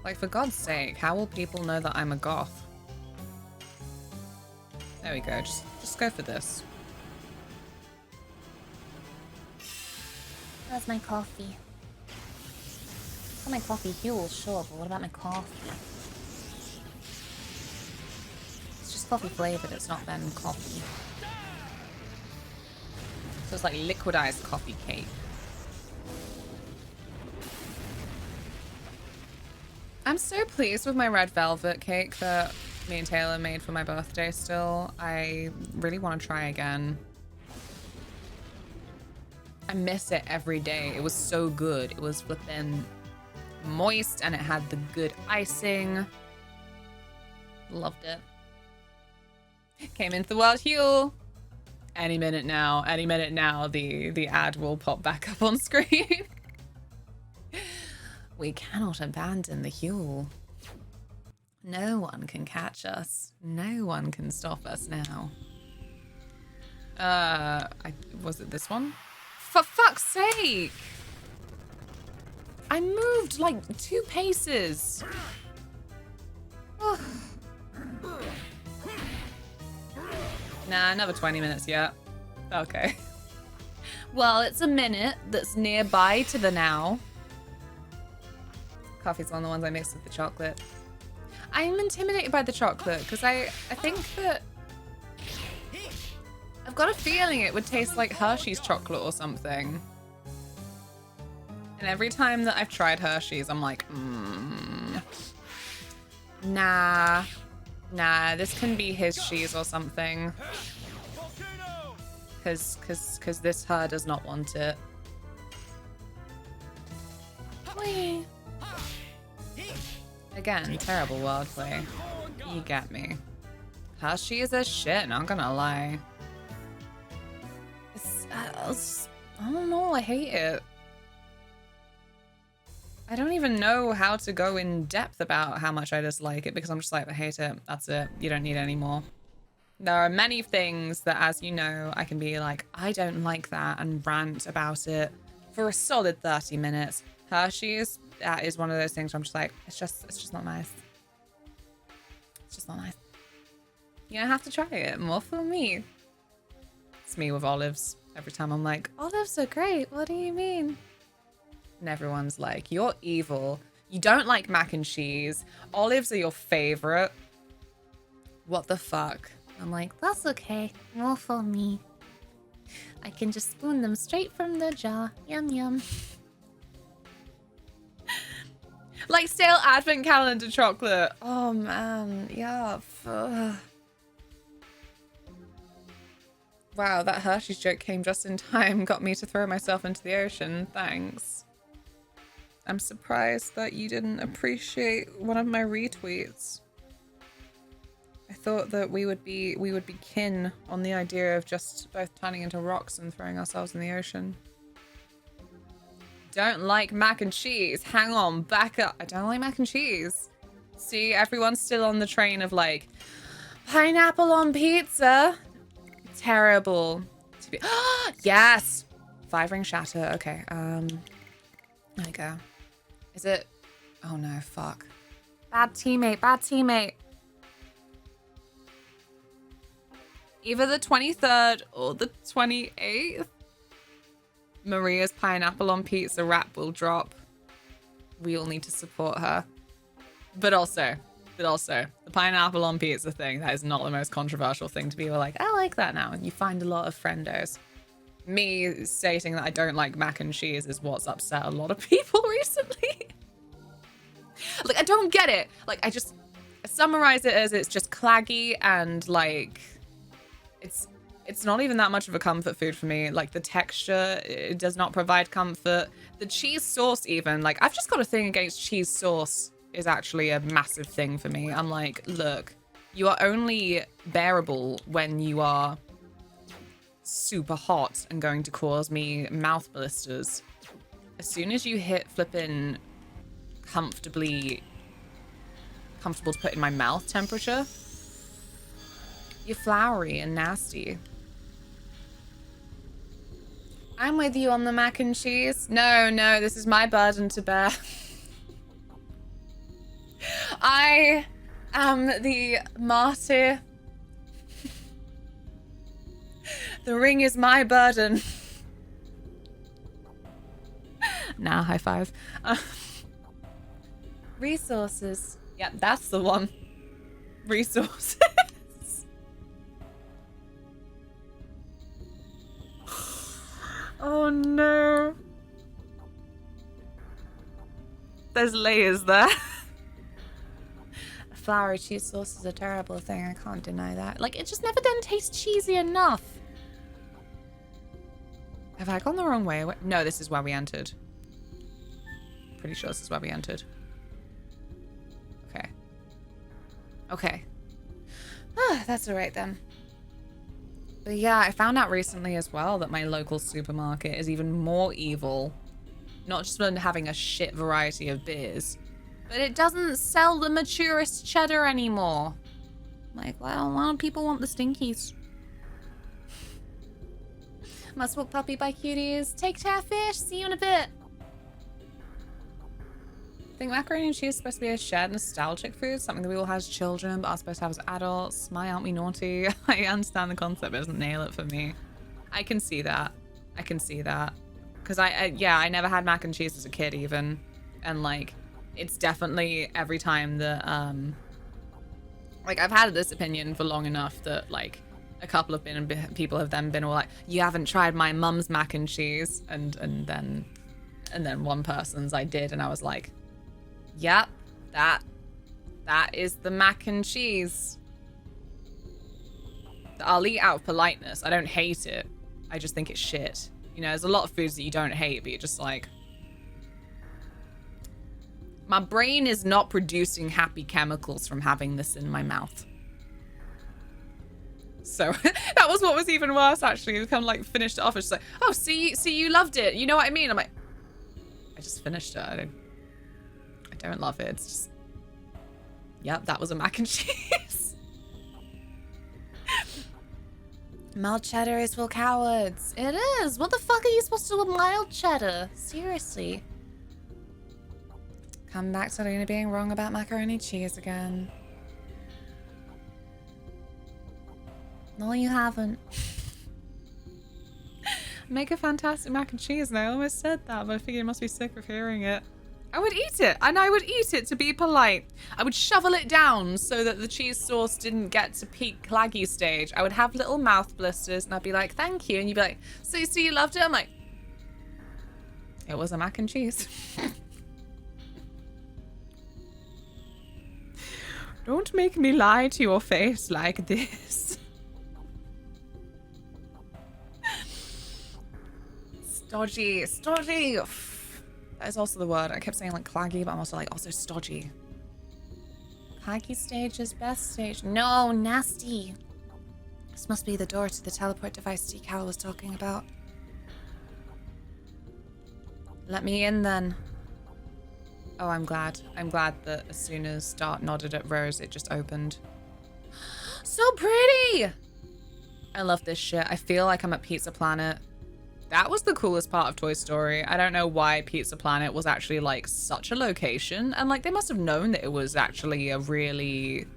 Like, for God's sake, how will people know that I'm a goth? There we go, just go for this. Where's my coffee? Got my coffee fuel, sure, but what about my coffee? It's just coffee flavored, it's not then coffee. So it's like liquidized coffee cake. I'm so pleased with my red velvet cake that me and Taylor made for my birthday still. I really want to try again. I miss it every day. It was so good. It was flippin' moist and it had the good icing. Loved it. Came into the world, Huel. Any minute now, the ad will pop back up on screen. We cannot abandon the Huel. No one can catch us. No one can stop us now. Was it this one? For fuck's sake! I moved like 2 paces. Nah, another 20 minutes yet. Okay. Well, it's a minute that's nearby to the now. Coffee's one of the ones I mixed with the chocolate. I'm intimidated by the chocolate because I think that I've got a feeling it would taste like Hershey's chocolate or something. And every time that I've tried Hershey's, I'm like, nah, this can be his cheese or something. Cause this her does not want it. Whee! Again, terrible wordplay. You get me. Hershey is a shit, not gonna lie. I don't know, I hate it. I don't even know how to go in depth about how much I dislike it because I'm just like, I hate it. That's it. You don't need any more. There are many things that, as you know, I can be like, I don't like that and rant about it for a solid 30 minutes. Hershey's, that is one of those things where I'm just like, it's just not nice. It's just not nice. You're gonna have to try it. More for me. It's me with olives. Every time I'm like, olives are great. What do you mean? And everyone's like, you're evil. You don't like mac and cheese. Olives are your favorite. What the fuck? I'm like, that's okay. More for me. I can just spoon them straight from the jar. Yum yum. Like stale advent calendar chocolate. Oh man, yeah. Ugh. Wow, that Hershey's joke came just in time. Got me to throw myself into the ocean. Thanks. I'm surprised that you didn't appreciate one of my retweets. I thought that we would be kin on the idea of just both turning into rocks and throwing ourselves in the ocean. Don't like mac and cheese. Hang on, back up. I don't like mac and cheese. See, everyone's still on the train of like, pineapple on pizza. Terrible. To be yes! 5-ring shatter. Okay, there we go. Is it? Oh no, fuck. Bad teammate, bad teammate. Either the 23rd or the 28th. Maria's pineapple on pizza rap will drop. We all need to support her. But also, the pineapple on pizza thing, that is not the most controversial thing to be like, I like that now. And you find a lot of friendos. me stating that I don't like mac and cheese is what's upset a lot of people recently. Like, I don't get it. Like, I summarize it as it's just claggy and like it's not even that much of a comfort food for me. Like, the texture, it does not provide comfort. The cheese sauce even, like, I've just got a thing against cheese sauce is actually a massive thing for me. I'm like, look, you are only bearable when you are super hot and going to cause me mouth blisters. As soon as you hit flipping comfortable to put in my mouth temperature, you're floury and nasty. I'm with you on the mac and cheese. No, this is my burden to bear. I am the martyr. The ring is my burden. Nah, high five. Resources. Yep, that's the one. Resources. Oh no. There's layers there. Flour cheese sauce is a terrible thing. I can't deny that. Like, it just never then tastes cheesy enough. Have I gone the wrong way? No, this is where we entered. Pretty sure this is where we entered. Okay. Okay. Ah, that's all right then. But yeah, I found out recently as well that my local supermarket is even more evil. Not just when having a shit variety of beers, but it doesn't sell the maturest cheddar anymore. Like, well, a lot of people want the stinkies. Must walk puppy by cuties. Take care, fish. See you in a bit. I think macaroni and cheese is supposed to be a shared nostalgic food, something that we all have as children, but are supposed to have as adults. My aren't we naughty? I understand the concept, but it doesn't nail it for me. I can see that. I can see that. Because I never had mac and cheese as a kid even. And like, it's definitely every time that, like, I've had this opinion for long enough that like, a couple of people have then been all like, you haven't tried my mum's mac and cheese. And then one person's I did, and I was like, yep, that is the mac and cheese. I'll eat out of politeness. I don't hate it. I just think it's shit. You know, there's a lot of foods that you don't hate, but you're just like, my brain is not producing happy chemicals from having this in my mouth. So that was what was even worse, actually. We kind of like finished it off. It's like, oh, see, you loved it. You know what I mean? I'm like, I just finished it. I don't love it. It's just, yep, that was a mac and cheese. Mild cheddar is for cowards. It is. What the fuck are you supposed to do with mild cheddar? Seriously. Come back to Luna being wrong about macaroni cheese again. No, you haven't. Make a fantastic mac and cheese, and I almost said that, but I figured you must be sick of hearing it. I would eat it, and I would eat it to be polite. I would shovel it down so that the cheese sauce didn't get to peak claggy stage. I would have little mouth blisters, and I'd be like, thank you. And you'd be like, so you loved it? I'm like, it was a mac and cheese. Don't make me lie to your face like this. Stodgy. That is also the word. I kept saying like claggy, but I'm also like, also stodgy. Claggy stage is best stage. No, nasty. This must be the door to the teleport device Decal was talking about. Let me in then. Oh, I'm glad. I'm glad that as soon as Dart nodded at Rose, it just opened. So pretty! I love this shit. I feel like I'm at Pizza Planet. That was the coolest part of Toy Story. I don't know why Pizza Planet was actually like such a location. And like they must have known that it was actually a really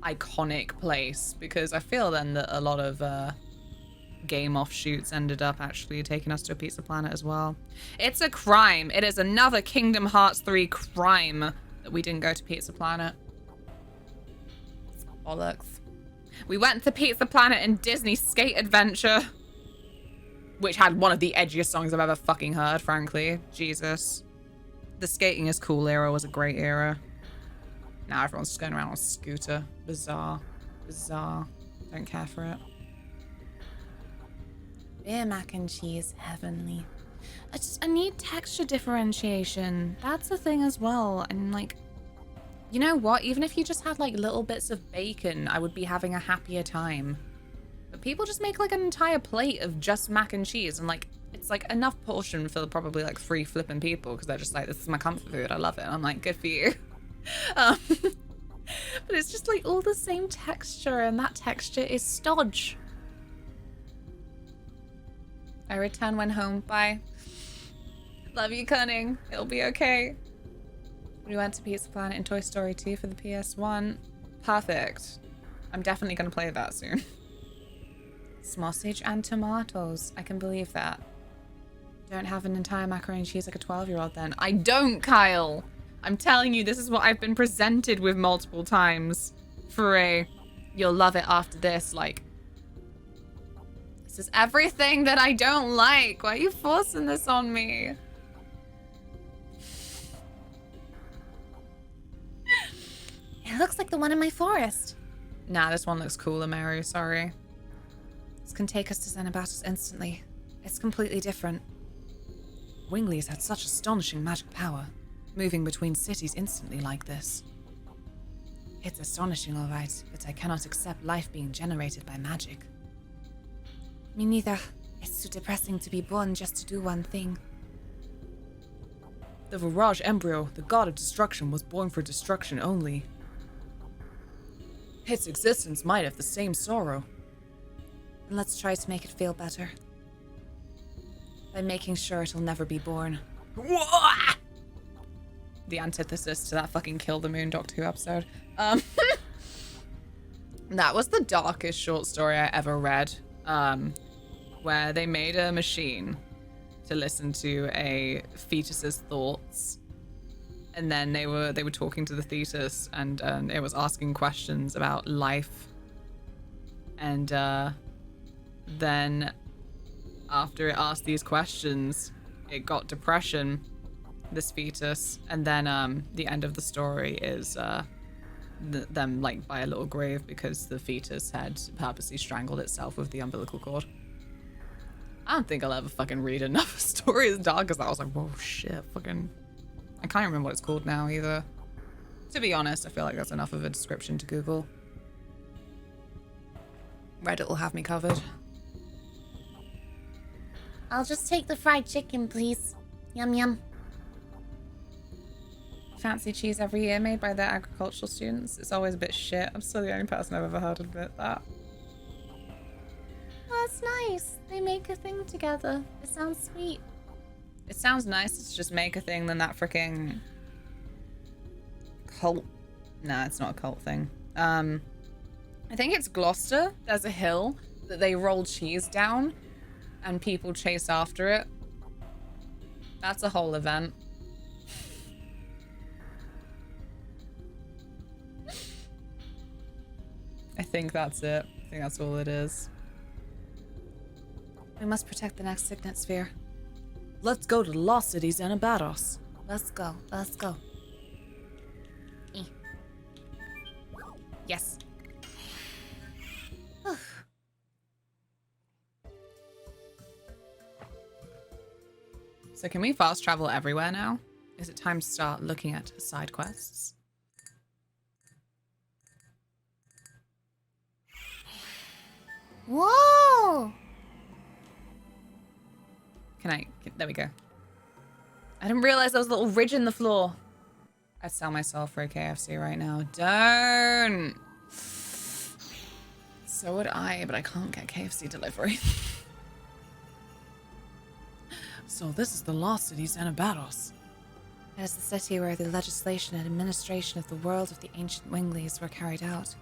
iconic place, because I feel then that a lot of game offshoots ended up actually taking us to a Pizza Planet as well. It's a crime. It is another Kingdom Hearts 3 crime that we didn't go to Pizza Planet. It's bollocks. We went to Pizza Planet and Disney Skate Adventure. which had one of the edgiest songs I've ever fucking heard, frankly. Jesus. The skating is cool era was a great era. Now everyone's just going around on a scooter. Bizarre. Bizarre. Don't care for it. Beer mac and cheese, heavenly. I need texture differentiation. That's a thing as well. And like, you know what? Even if you just had like little bits of bacon, I would be having a happier time. But people just make like an entire plate of just mac and cheese, and like it's like enough portion for probably like 3 flipping people because they're just like, this is my comfort food. I love it. And I'm like, good for you. But it's just like all the same texture, and that texture is stodge. I return when home. Bye. Love you, Cunning. It'll be okay. We went to Pizza Planet and Toy Story 2 for the PS1. Perfect. I'm definitely going to play that soon. Sausage and tomatoes. I can believe that. Don't have an entire macaroni and cheese like a 12-year-old then. I don't, Kyle. I'm telling you, this is what I've been presented with multiple times. Foray. You'll love it after this. Like, this is everything that I don't like. Why are you forcing this on me? it looks like the one in my forest. Nah, this one looks cooler, Mary. Sorry. This can take us to Xenobatos instantly. It's completely different. Wingley's had such astonishing magic power, moving between cities instantly like this. It's astonishing, all right, but I cannot accept life being generated by magic. Me neither. It's too depressing to be born just to do one thing. The Virage embryo, the god of destruction, was born for destruction only. Its existence might have the same sorrow. And let's try to make it feel better. By making sure it'll never be born. The antithesis to that fucking Kill the Moon Doctor Who episode. That was the darkest short story I ever read. Where they made a machine to listen to a fetus's thoughts, and then they were talking to the fetus, and it was asking questions about life, and then after it asked these questions, it got depression, this fetus, and then the end of the story is them like by a little grave because the fetus had purposely strangled itself with the umbilical cord. I don't think I'll ever fucking read enough story as dark as that. I was like, whoa, shit, fucking... I can't remember what it's called now, either. To be honest, I feel like that's enough of a description to Google. Reddit will have me covered. I'll just take the fried chicken, please. Yum yum. Fancy cheese every year made by the agricultural students. It's always a bit shit. I'm still the only person I've ever heard of that. That's nice. They make a thing together. It sounds sweet. It sounds nice to just make a thing than that freaking cult. Nah, it's not a cult thing. I think it's Gloucester. There's a hill that they roll cheese down and people chase after it. That's a whole event. I think that's it. I think that's all it is. We must protect the next signet sphere. Let's go to the Lost City Xenobatos. Let's go. Let's go. Yes. So can we fast travel everywhere now? Is it time to start looking at side quests? Whoa! There we go. I didn't realize there was a little ridge in the floor. I'd sell myself for a KFC right now. Don't. So would I, but I can't get KFC delivery. So this is the Lost City Xenobatos. It is the city where the legislation and administration of the world of the ancient Wingleys were carried out.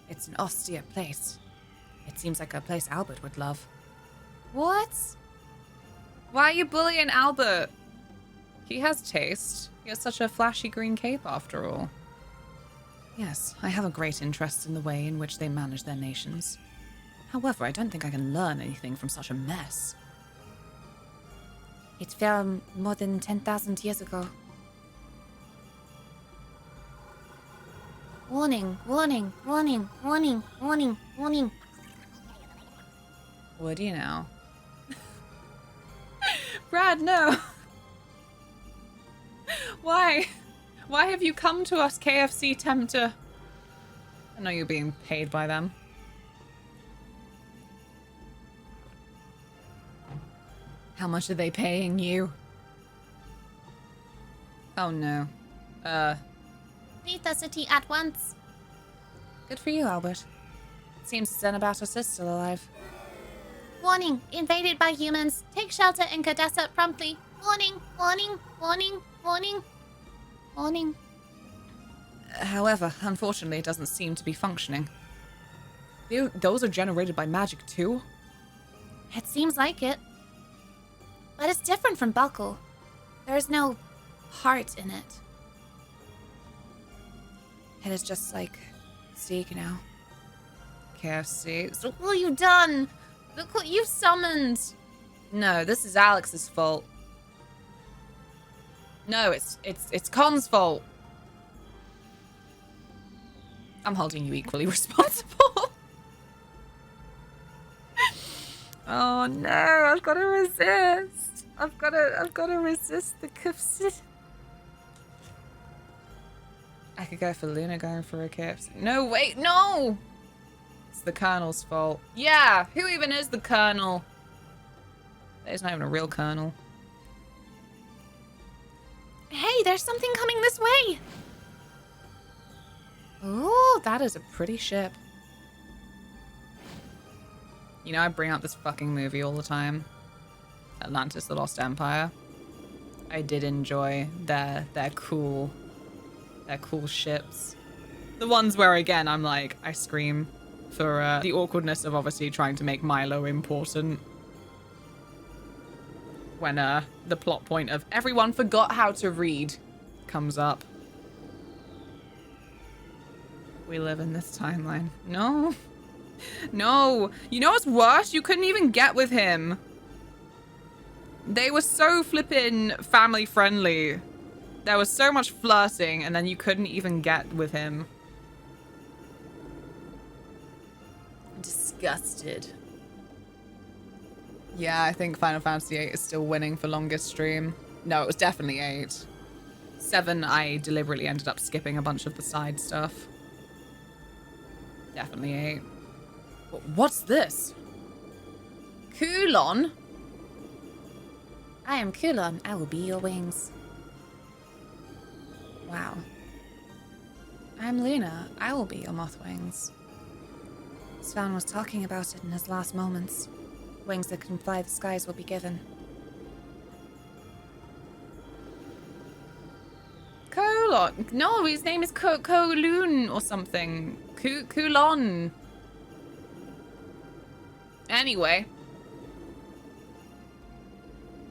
It's an austere place. It seems like a place Albert would love. What? Why are you bullying Albert? He has taste. He has such a flashy green cape after all. Yes, I have a great interest in the way in which they manage their nations. However, I don't think I can learn anything from such a mess. It fell more than 10,000 years ago. Warning, warning, warning, warning, warning, warning. What do you know? Brad, no. Why? Why have you come to us, KFC Tempter? I know you're being paid by them. How much are they paying you? Oh no. Leave the city at once. Good for you, Albert. Seems Zen about us is still alive. Warning, invaded by humans. Take shelter in Cadessa promptly. Warning, warning, warning, warning, warning. However, unfortunately, it doesn't seem to be functioning. Those are generated by magic too? It seems like it. But it's different from Buckle. There's no heart in it. It is just like steak now. KFC. So what have you done? Look what you've summoned. No, this is Alex's fault. No, it's Con's fault. I'm holding you equally responsible. Oh no, I've got to resist. I've got to resist the cuffs. I could go for Luna going for a KFC. No, wait, no! It's the Colonel's fault. Yeah, who even is the Colonel? There's not even a real Colonel. Hey, there's something coming this way. Ooh, that is a pretty ship. You know, I bring up this fucking movie all the time. Atlantis: The Lost Empire. I did enjoy their cool ships. The ones where, again, I'm like, I scream for the awkwardness of obviously trying to make Milo important. When the plot point of everyone forgot how to read comes up. We live in this timeline. No. No. You know what's worse? You couldn't even get with him. They were so flippin' family friendly. There was so much flirting, and then you couldn't even get with him. Disgusted. Yeah, I think Final Fantasy VIII is still winning for longest stream. No, it was definitely 8. 7, I deliberately ended up skipping a bunch of the side stuff. Definitely 8. What's this? Kulon? I am Kulon. I will be your wings. Wow. I'm Luna. I will be your Mothwings. Svan was talking about it in his last moments. Wings that can fly the skies will be given. Kulon? No, his name is Kowloon or something. Kulon. Anyway.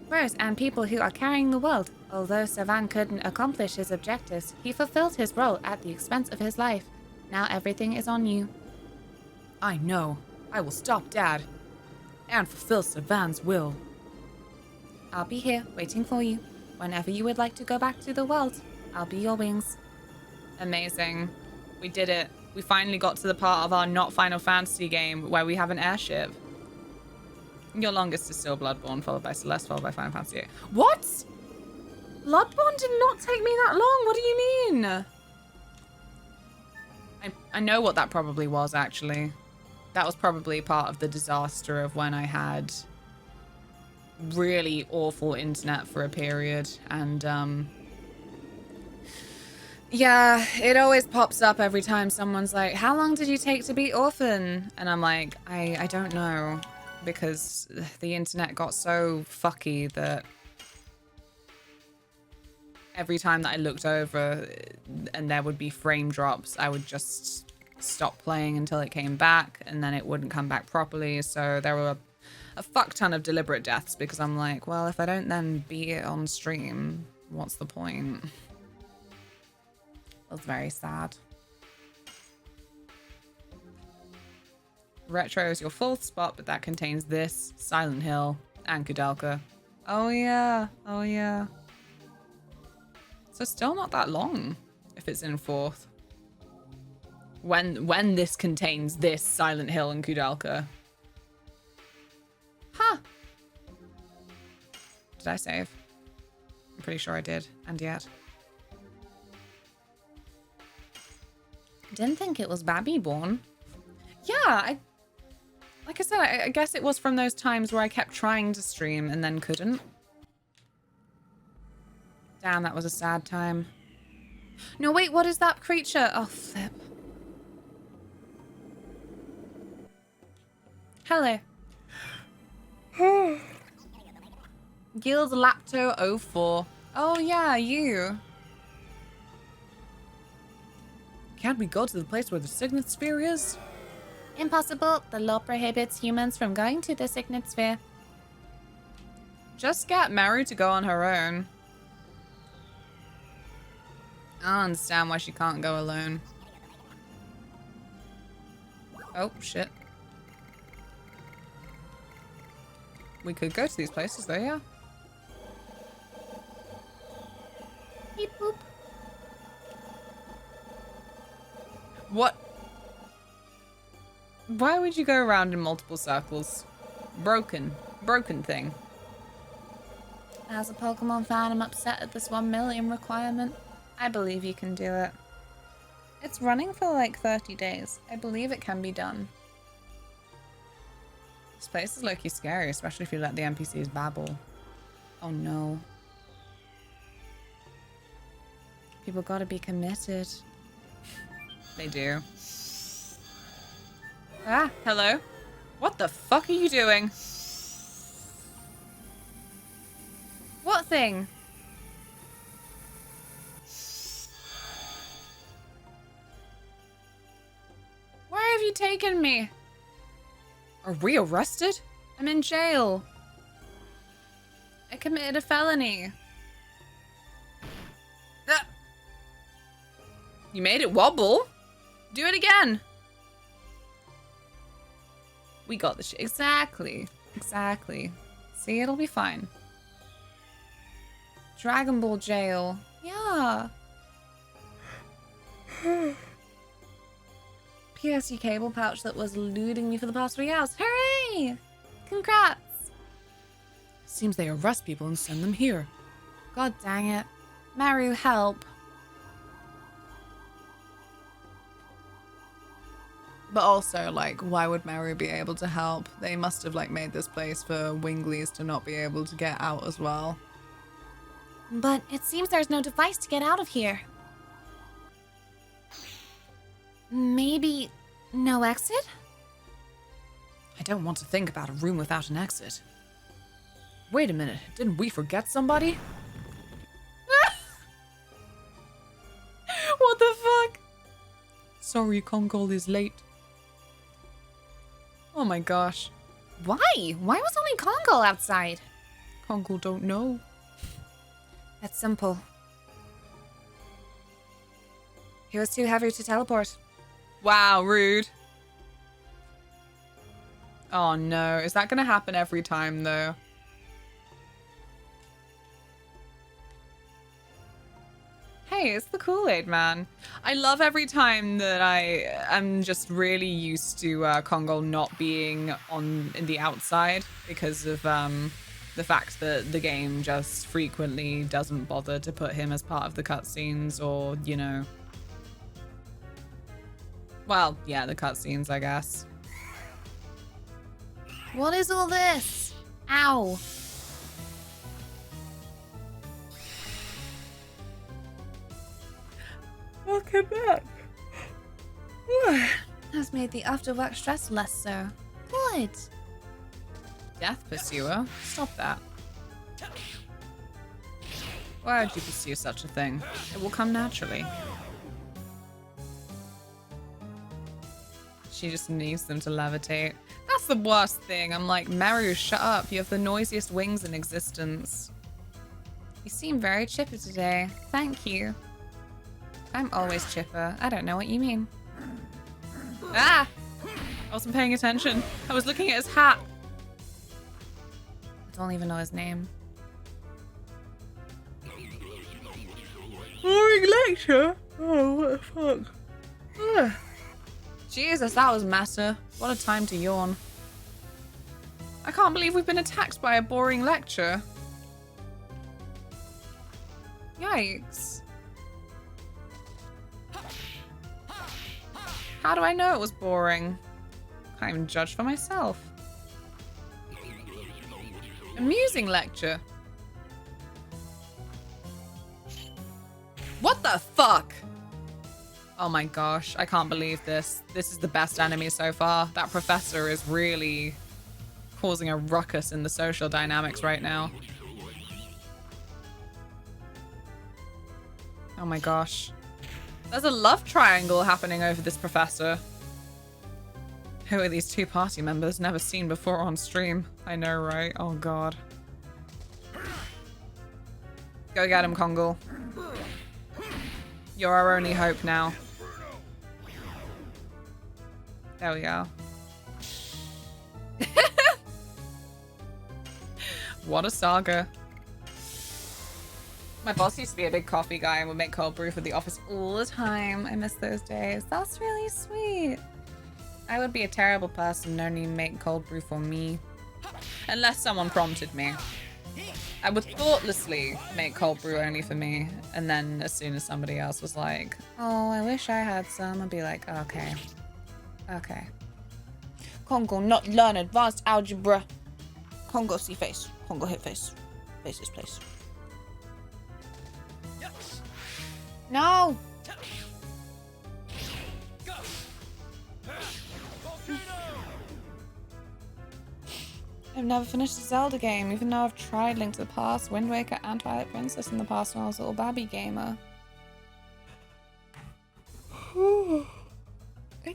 Rose and people who are carrying the world. Although Savan couldn't accomplish his objectives, he fulfilled his role at the expense of his life. Now everything is on you. I know. I will stop Dad. And fulfill Savan's will. I'll be here, waiting for you. Whenever you would like to go back to the world, I'll be your wings. Amazing. We did it. We finally got to the part of our not Final Fantasy game where we have an airship. Your longest is still Bloodborne, followed by Celeste, followed by Final Fantasy VIII. What? Bloodborne did not take me that long. What do you mean? I know what that probably was, actually. That was probably part of the disaster of when I had really awful internet for a period. And, yeah, it always pops up every time someone's like, how long did you take to beat Orphan? And I'm like, I don't know. Because the internet got so fucky that every time that I looked over and there would be frame drops, I would just stop playing until it came back, and then it wouldn't come back properly. So there were a fuck ton of deliberate deaths because I'm like, well, if I don't then beat it on stream, what's the point? It was very sad. Retro is your fourth spot, but that contains this, Silent Hill, and Kudalka. Oh yeah, oh yeah. So still not that long if it's in fourth. When this contains this, Silent Hill, and Kudalka. Huh. Did I save? I'm pretty sure I did, and yet. Didn't think it was Babby born. Yeah, like I said, I guess it was from those times where I kept trying to stream and then couldn't. Damn, that was a sad time. No, wait, what is that creature? Oh, flip. Hello. Guild Lapto 04. Oh, yeah, you. Can't we go to the place where the Signet Sphere is? Impossible. The law prohibits humans from going to the Signet Sphere. Just get Mary to go on her own. I don't understand why she can't go alone. Oh, shit. We could go to these places though, yeah? Beep boop. What? Why would you go around in multiple circles? Broken thing. As a Pokemon fan, I'm upset at this 1 million requirement. I believe you can do it. It's running for like 30 days. I believe it can be done. This place is low-key scary, especially if you let the NPCs babble. Oh no. People gotta be committed. They do. Ah, hello? What the fuck are you doing? What thing? Where have you taken me? Are we arrested? I'm in jail. I committed a felony. Ah. You made it wobble? Do it again. We got the shit. Exactly. Exactly. See, it'll be fine. Dragon Ball jail. Yeah. PSU cable pouch that was eluding me for the past 3 hours. Hooray! Congrats! Seems they arrest people and send them here. God dang it. Maru, help. But also, like, why would Maru be able to help? They must have, like, made this place for Winglies to not be able to get out as well. But it seems there's no device to get out of here. Maybe no exit? I don't want to think about a room without an exit. Wait a minute, didn't we forget somebody? What the fuck? Sorry, Kongol is late. Oh my gosh. Why? Why was only Congo outside? Kongol don't know. That's simple. He was too heavy to teleport. Wow, rude. Oh no, is that gonna happen every time though? Hey, it's the Kool-Aid man. I love every time that I'm just really used to Kongol not being in the outside because of the fact that the game just frequently doesn't bother to put him as part of the cutscenes or, you know. Well, yeah, the cutscenes, I guess. What is all this? Ow. Welcome back. Has made the after-work stress less so. Good. Death Pursuer? Stop that. Why would you pursue such a thing? It will come naturally. She just needs them to levitate. That's the worst thing. I'm like, Maru, shut up. You have the noisiest wings in existence. You seem very chipper today. Thank you. I'm always chipper. I don't know what you mean. Ah! I wasn't paying attention. I was looking at his hat. I don't even know his name. Boring lecture? Oh, what the fuck? Ugh. Jesus, that was meta. What a time to yawn. I can't believe we've been attacked by a boring lecture. Yikes. How do I know it was boring? Can't even judge for myself. Amusing lecture. What the fuck? Oh my gosh, I can't believe this. This is the best enemy so far. That professor is really causing a ruckus in the social dynamics right now. Oh my gosh. There's a love triangle happening over this professor. Who are these two party members never seen before on stream? I know, right? Oh god. Go get him, Kongol. You're our only hope now. There we are. What a saga. My boss used to be a big coffee guy and would make cold brew for the office all the time. I miss those days. That's really sweet. I would be a terrible person to only make cold brew for me. Unless someone prompted me. I would thoughtlessly make cold brew only for me. And then as soon as somebody else was like, oh, I wish I had some, I'd be like, okay. Okay. Congo not learn advanced algebra. Congo see face. Congo hit face. Face is place. No! I've never finished a Zelda game, even though I've tried Link to the Past, Wind Waker, and Twilight Princess in the past when I was a little babby gamer. I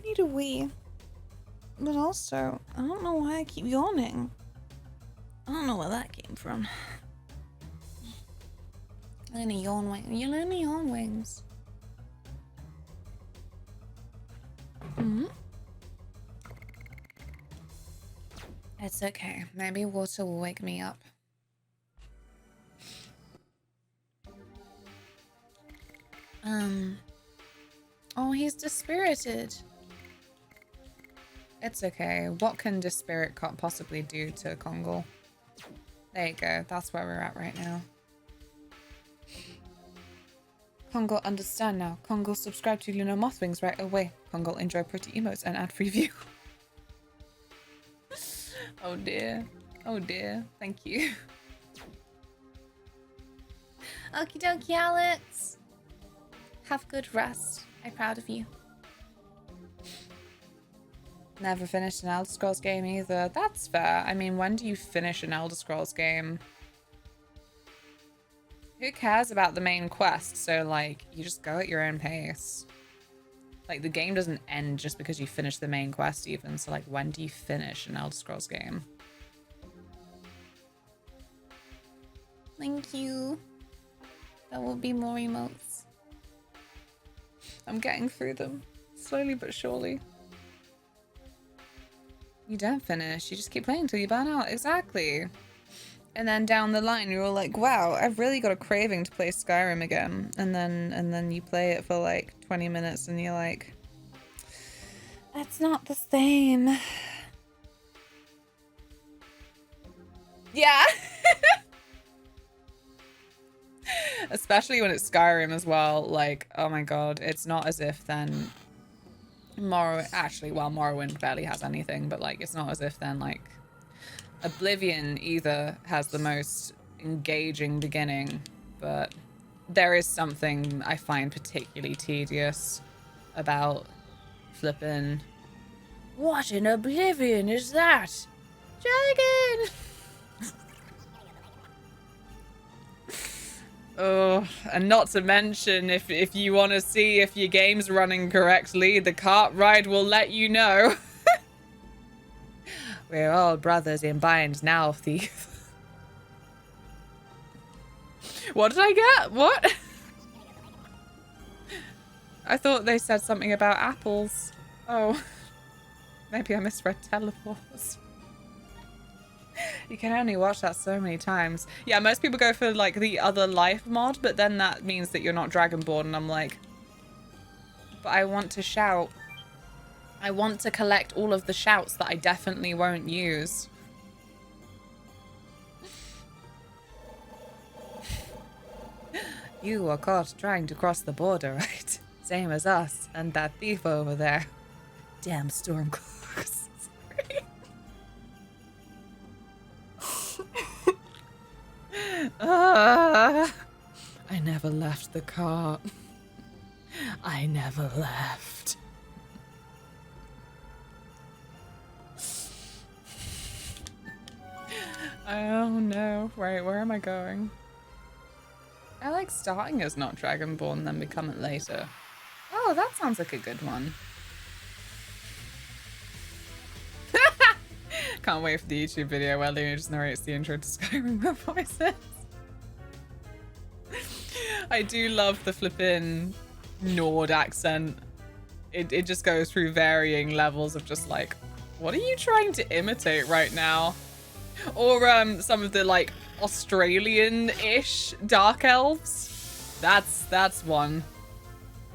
need a wee. But also, I don't know why I keep yawning. I don't know where that came from. Luna yawn wings. You Luna yawn wings. It's okay. Maybe water will wake me up. Oh, he's dispirited. It's okay. What can Dispirit possibly do to Kongol? There you go. That's where we're at right now. Kongol, understand now. Kongol, subscribe to LunaMothWings right away. Kongol, enjoy pretty emotes and ad-free view. Oh dear. Oh dear. Thank you. Okie dokie, Alex. Have good rest. I'm proud of you. Never finished an Elder Scrolls game either. That's fair. I mean, when do you finish an Elder Scrolls game? Who cares about the main quest? So, like, you just go at your own pace. Like, the game doesn't end just because you finish the main quest even. So, like, when do you finish an Elder Scrolls game? Thank you. There will be more emotes. I'm getting through them. Slowly but surely. You don't finish. You just keep playing until you burn out. Exactly. And then down the line, you're all like, wow, I've really got a craving to play Skyrim again. And then you play it for like 20 minutes and you're like, that's not the same. Yeah. Especially when it's Skyrim as well. Like, oh my god, it's not as if then Morrowind barely has anything, but like, it's not as if then like Oblivion either has the most engaging beginning, but there is something I find particularly tedious about flipping. What in Oblivion is that? Dragon! Oh, and not to mention, if you want to see if your game's running correctly, the cart ride will let you know. We're all brothers in binds now, thief. What did I get? What? I thought they said something about apples. Oh. Maybe I misread teleport. You can only watch that so many times. Yeah, most people go for like the other life mod, but then that means that you're not Dragonborn, and I'm like, but I want to shout. I want to collect all of the shouts that I definitely won't use. You were caught trying to cross the border, right? Same as us and that thief over there. Damn Stormcloaks. I never left the cart. I never left. Oh no. Right, where am I going? I like starting as not Dragonborn, then become it later. Oh, that sounds like a good one. Can't wait for the YouTube video where Luna just narrates the intro to Skyrim with voices. I do love the flippin' Nord accent. It just goes through varying levels of just like, what are you trying to imitate right now? Or some of the like Australian-ish dark elves. That's one.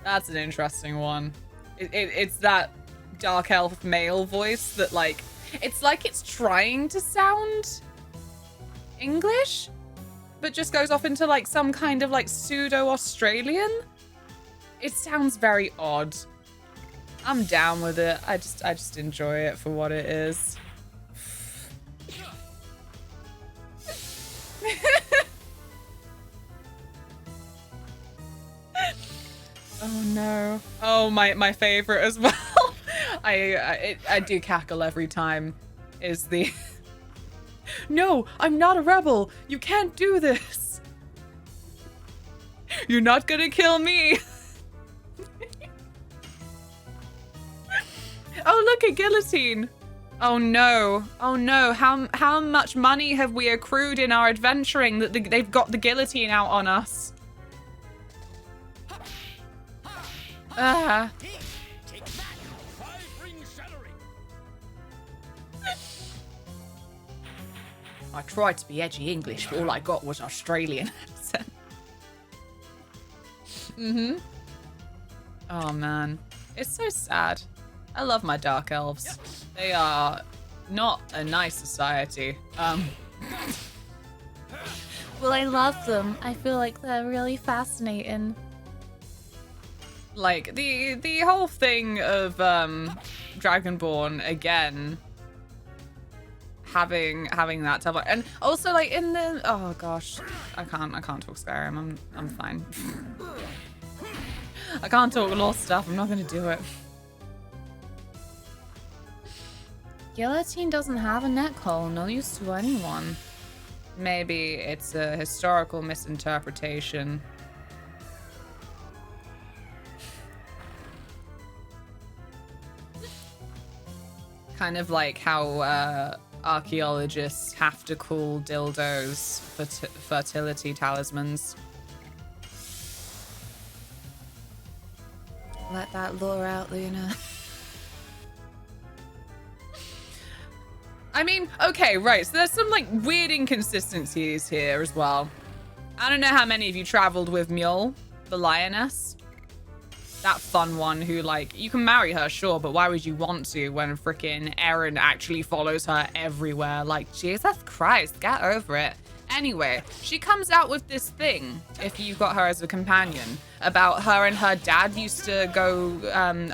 That's an interesting one. It's that dark elf male voice that like, it's like it's trying to sound English, but just goes off into like some kind of like pseudo-Australian. It sounds very odd. I'm down with it. I just enjoy it for what it is. Oh no. Oh, my favorite as well. I do cackle every time. Is the no, I'm not a rebel. You can't do this. You're not gonna kill me. Oh, look at guillotine. Oh no. Oh no. How much money have we accrued in our adventuring that they've got the guillotine out on us? Ah. Take that, 5-ring celery. I tried to be edgy English, but all I got was Australian accent. Oh man. It's so sad. I love my dark elves. They are not a nice society. Well, I love them. I feel like they're really fascinating. Like the whole thing of Dragonborn again having that type of, and also like in the, oh gosh, I can't talk Skyrim. I'm fine. I can't talk lore stuff. I'm not gonna do it. Guillotine doesn't have a neck hole. No use to anyone. Maybe it's a historical misinterpretation. Kind of like how archaeologists have to call dildos fertility talismans. Let that lore out, Luna. I mean, okay, right. So there's some like weird inconsistencies here as well. I don't know how many of you traveled with Mule, the lioness. That fun one who, like, you can marry her, sure, but why would you want to when frickin' Eren actually follows her everywhere? Like, Jesus Christ, get over it. Anyway, she comes out with this thing, if you've got her as a companion, about her and her dad used to go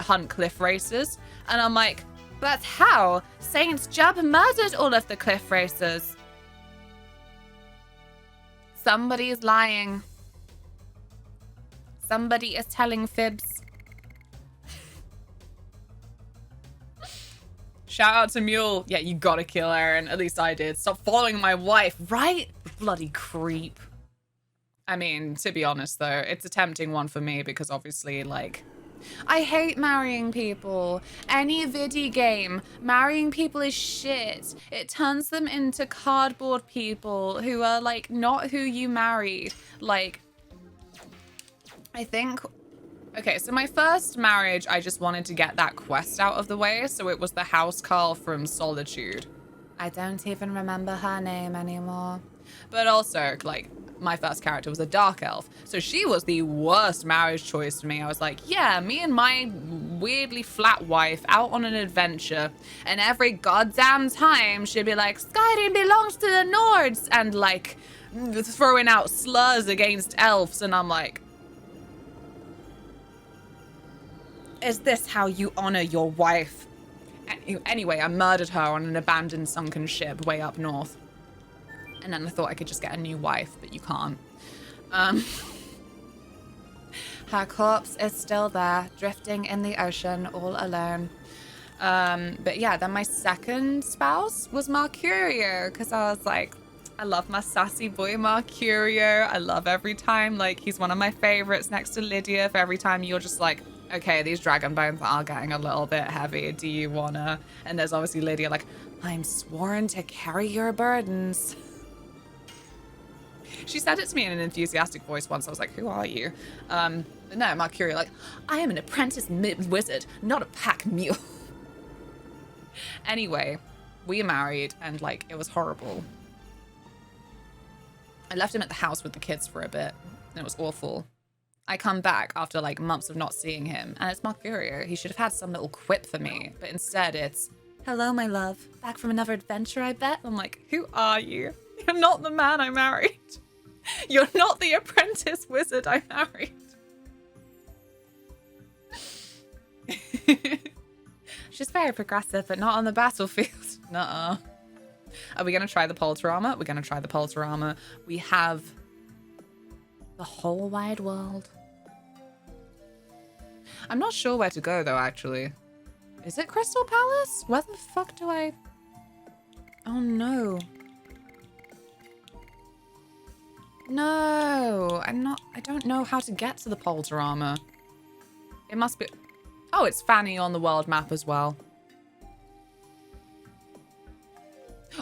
hunt cliff racers. And I'm like, but how? Saint Jub murdered all of the cliff racers. Somebody's lying. Somebody is telling fibs. Shout out to Mule. Yeah, you gotta kill Eren. At least I did. Stop following my wife, right? Bloody creep. I mean, to be honest though, it's a tempting one for me because obviously, like, I hate marrying people. Any viddy game, marrying people is shit. It turns them into cardboard people who are, like, not who you married. Like, I think Okay, so my first marriage, I just wanted to get that quest out of the way. So it was the housecarl from Solitude. I don't even remember her name anymore. But also, like, my first character was a dark elf. So she was the worst marriage choice for me. I was like, yeah, me and my weirdly flat wife out on an adventure. And every goddamn time she'd be like, Skyrim belongs to the Nords. And like throwing out slurs against elves. And I'm like, is this how you honor your wife? Anyway, I murdered her on an abandoned sunken ship way up north. And then I thought I could just get a new wife, but you can't. Her corpse is still there, drifting in the ocean all alone. But yeah, then my second spouse was Mercurio, because I was like, I love my sassy boy Mercurio. I love every time, like, he's one of my favorites next to Lydia. For every time you're just like, okay, these dragon bones are getting a little bit heavy. Do you wanna? And there's obviously Lydia like, I'm sworn to carry your burdens. She said it to me in an enthusiastic voice once. I was like, who are you? But no, Mercurio like, I am an apprentice wizard, not a pack mule. Anyway, we married and like, it was horrible. I left him at the house with the kids for a bit and it was awful. I come back after like months of not seeing him and it's Mercurio. He should have had some little quip for me, but instead it's, hello, my love. Back from another adventure, I bet? I'm like, who are you? You're not the man I married. You're not the apprentice wizard I married. She's very progressive, but not on the battlefield. Nuh-uh. Are we going to try the Polterarmor? We're going to try the Polterarmor. We have the whole wide world. I'm not sure where to go, though, actually. Is it Crystal Palace? Where the fuck do I... Oh, no. No, I don't know how to get to the Polterarmor. It must be... Oh, it's Fanny on the world map as well.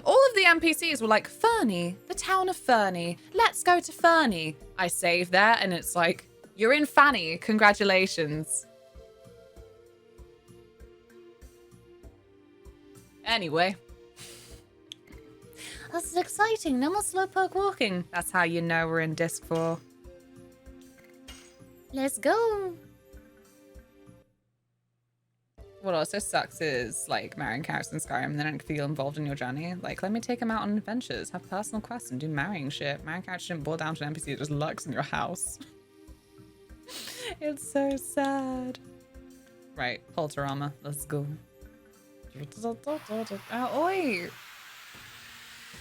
All of the NPCs were like, Fernie, the town of Fernie. Let's go to Fernie. I save there and it's like, you're in Fanny. Congratulations. Anyway. This is exciting. No more slowpoke walking. That's how you know we're in Disc 4. Let's go. What also sucks is like marrying characters in Skyrim and they don't feel involved in your journey. Like, let me take them out on adventures, have personal quests, and do marrying shit. Marrying characters shouldn't boil down to an NPC that just lurks in your house. It's so sad. Right, Polterarmor, let's go. Oi!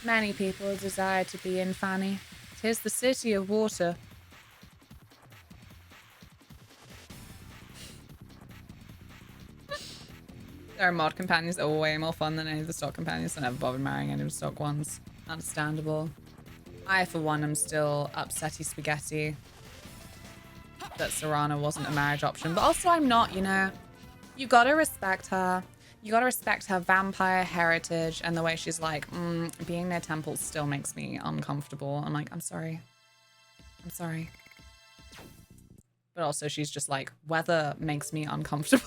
Many people desire to be in Fanny. 'Tis the city of water. There are mod companions that are way more fun than any of the stock companions, so I never bothered marrying any of the stock ones. Understandable. I, for one, am still upsetty spaghetti that Serana wasn't a marriage option, but also I'm not, you know. You gotta respect her. You gotta respect her vampire heritage and the way she's like, being near temples still makes me uncomfortable. I'm like, I'm sorry. I'm sorry. But also she's just like, weather makes me uncomfortable.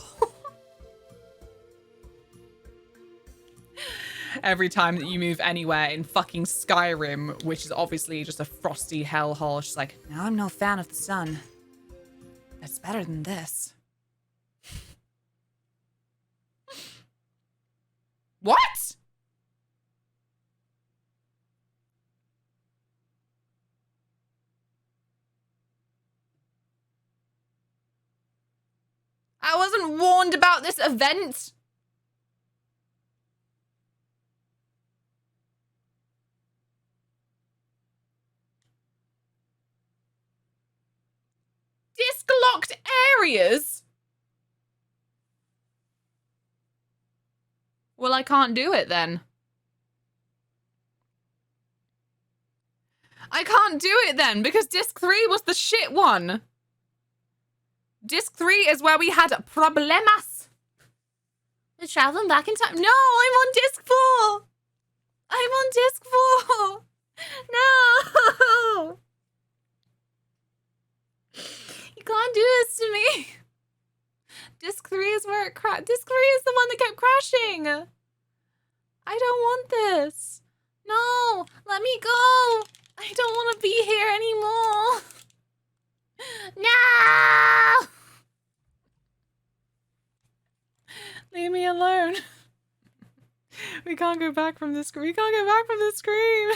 Every time that you move anywhere in fucking Skyrim, which is obviously just a frosty hellhole, she's like, now I'm no fan of the sun. It's better than this. What? I wasn't warned about this event. Disc-locked areas? Well, I can't do it then. I can't do it then because disc 3 was the shit one. Disc 3 is where we had problemas. We're traveling back in time. No, I'm on disc 4. I'm on disc 4. No. You can't do this to me. one that kept crashing. I don't want this. No, let me go. I don't want to be here anymore. No! Leave me alone. We can't go back from this. We can't go back from this screen.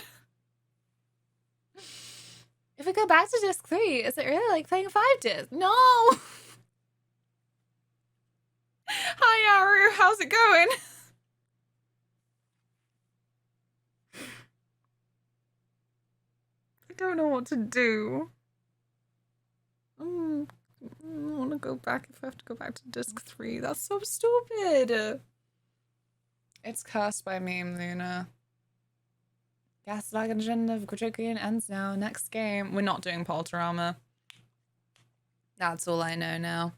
If we go back to disc 3, is it really like playing 5 disc? No! Hi, Aru. How's it going? I don't know what to do. I want to go back if I have to go back to disc 3. That's so stupid. It's cursed by meme, Luna. Gas Legend of Dragoon ends now. Next game. We're not doing Polterama. That's all I know now.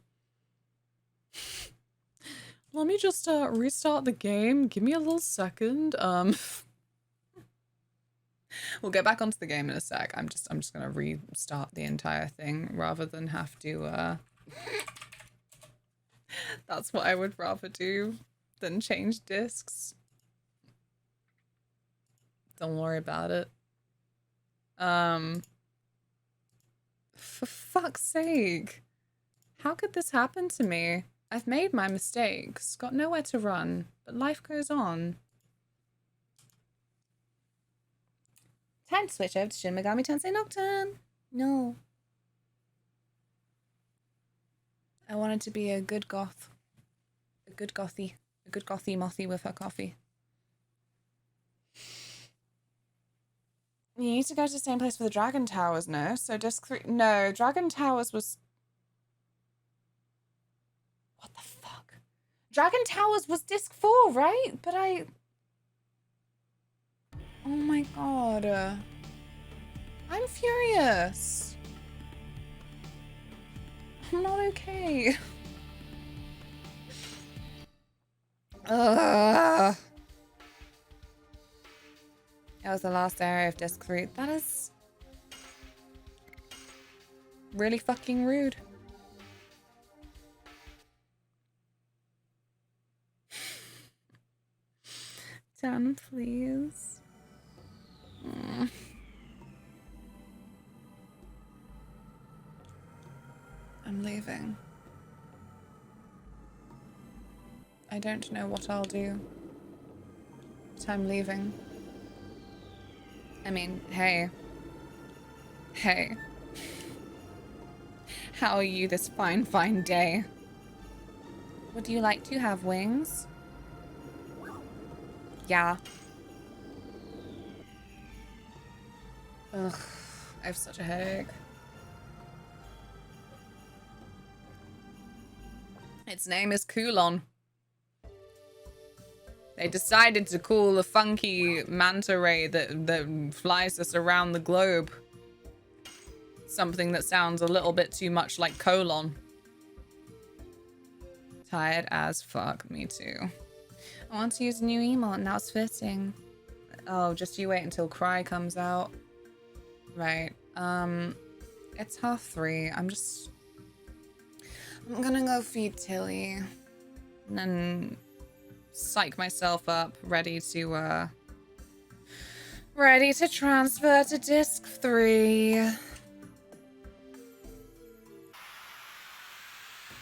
Let me just restart the game. Give me a little second. We'll get back onto the game in a sec. I'm just gonna restart the entire thing rather than have to That's what I would rather do than change discs. Don't worry about it. For fuck's sake. How could this happen to me? I've made my mistakes, got nowhere to run, but life goes on. Time to switch over to Shin Megami Tensei Nocturne. No. I wanted to be a good goth. A good gothy. A good gothy mothy with her coffee. You need to go to the same place for the Dragon Towers, no? So disc 3... No, Dragon Towers was... What the fuck? Dragon Towers was disc 4, right? But I... Oh my god. I'm furious. I'm not okay. Ugh. That was the last area of disc 3. That is really fucking rude. Done, please. I'm leaving. I don't know what I'll do, but I'm leaving. I mean, hey. Hey. How are you this fine, fine day? Would you like to have wings? Yeah. Ugh, I have such a headache. Its name is Kulon. They decided to call the funky manta ray that flies us around the globe something that sounds a little bit too much like colon. Tired as fuck, me too. I want to use a new emote, now it's fitting. Oh, just you wait until Cry comes out. Right, it's 3:30. I'm gonna go feed Tilly. And then psych myself up, ready to transfer to disc 3.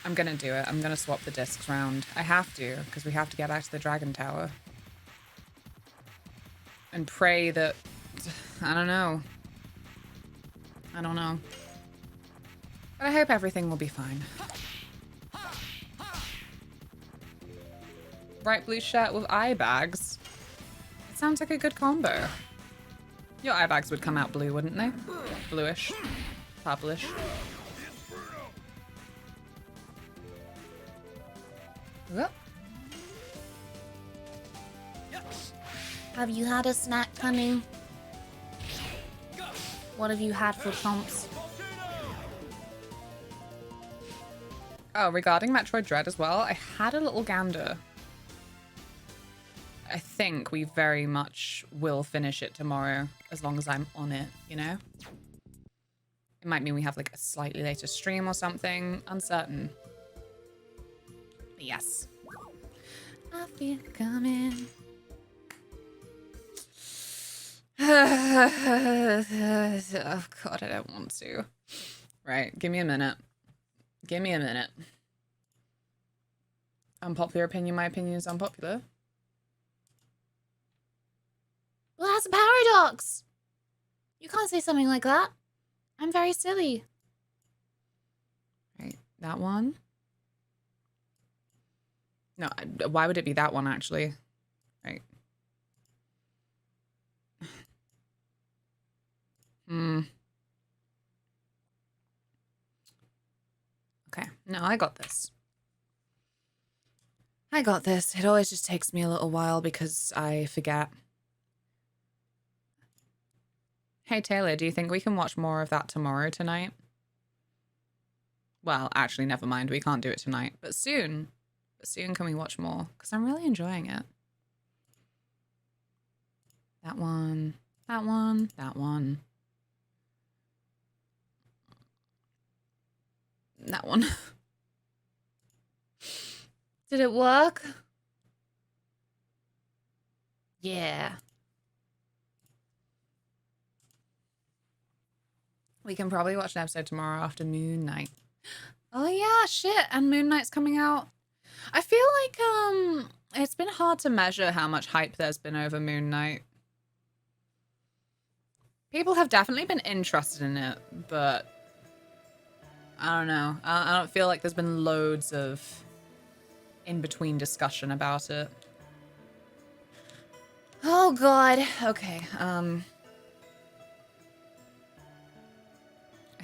I'm gonna do it. I'm gonna swap the discs round. I have to, because we have to get back to the Dragon Tower. And pray that... I don't know. I don't know. But I hope everything will be fine. Bright blue shirt with eye bags. It sounds like a good combo. Your eye bags would come out blue, wouldn't they? Bluish. Purplish. Whoop. Have you had a snack, honey? What have you had for chomps? Oh, regarding Metroid Dread as well, I had a little gander. I think we very much will finish it tomorrow, as long as I'm on it, you know? It might mean we have like a slightly later stream or something. Uncertain. But yes. I feel it coming. Oh god, I don't want to. Right, give me a minute. Give me a minute. Unpopular opinion, my opinion is unpopular. Well, that's a paradox. You can't say something like that. I'm very silly. Right, that one. No, why would it be that one, actually? Right. Okay, no, I got this. I got this. It always just takes me a little while because I forget. Hey, Taylor, do you think we can watch more of that tomorrow tonight? Well, actually, never mind. We can't do it tonight, but soon. But soon can we watch more? Because I'm really enjoying it. That one, that one, that one. That one. Did it work? Yeah. We can probably watch an episode tomorrow after Moon Knight. Oh yeah, shit. And Moon Knight's coming out. I feel like it's been hard to measure how much hype there's been over Moon Knight. People have definitely been interested in it, but I don't know. I don't feel like there's been loads of in-between discussion about it. Oh god. Okay. I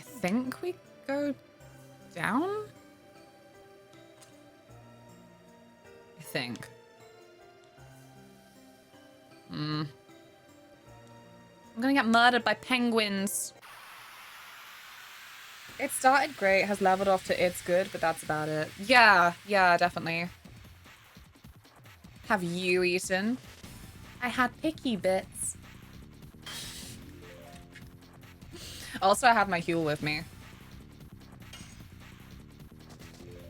think we go down? I think. I'm gonna get murdered by penguins. It started great, has leveled off to it's good, but that's about it. Yeah, definitely. Have you eaten? I had picky bits. Also, I have my Huel with me.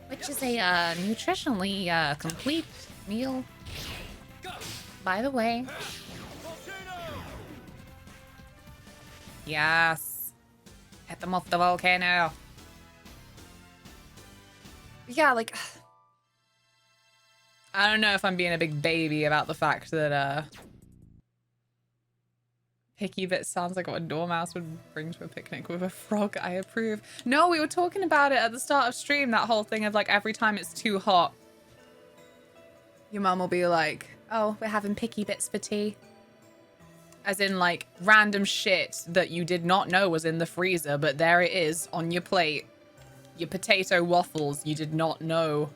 Which is a nutritionally complete meal. By the way. Yes. Hit them off the volcano. Yeah, like... I don't know if I'm being a big baby about the fact that, Picky bit sounds like what a dormouse would bring to a picnic with a frog. I approve. No, we were talking about it at the start of stream, that whole thing of like every time it's too hot, your mum will be like, oh, we're having picky bits for tea. As in like random shit that you did not know was in the freezer, but there it is on your plate. Your potato waffles you did not know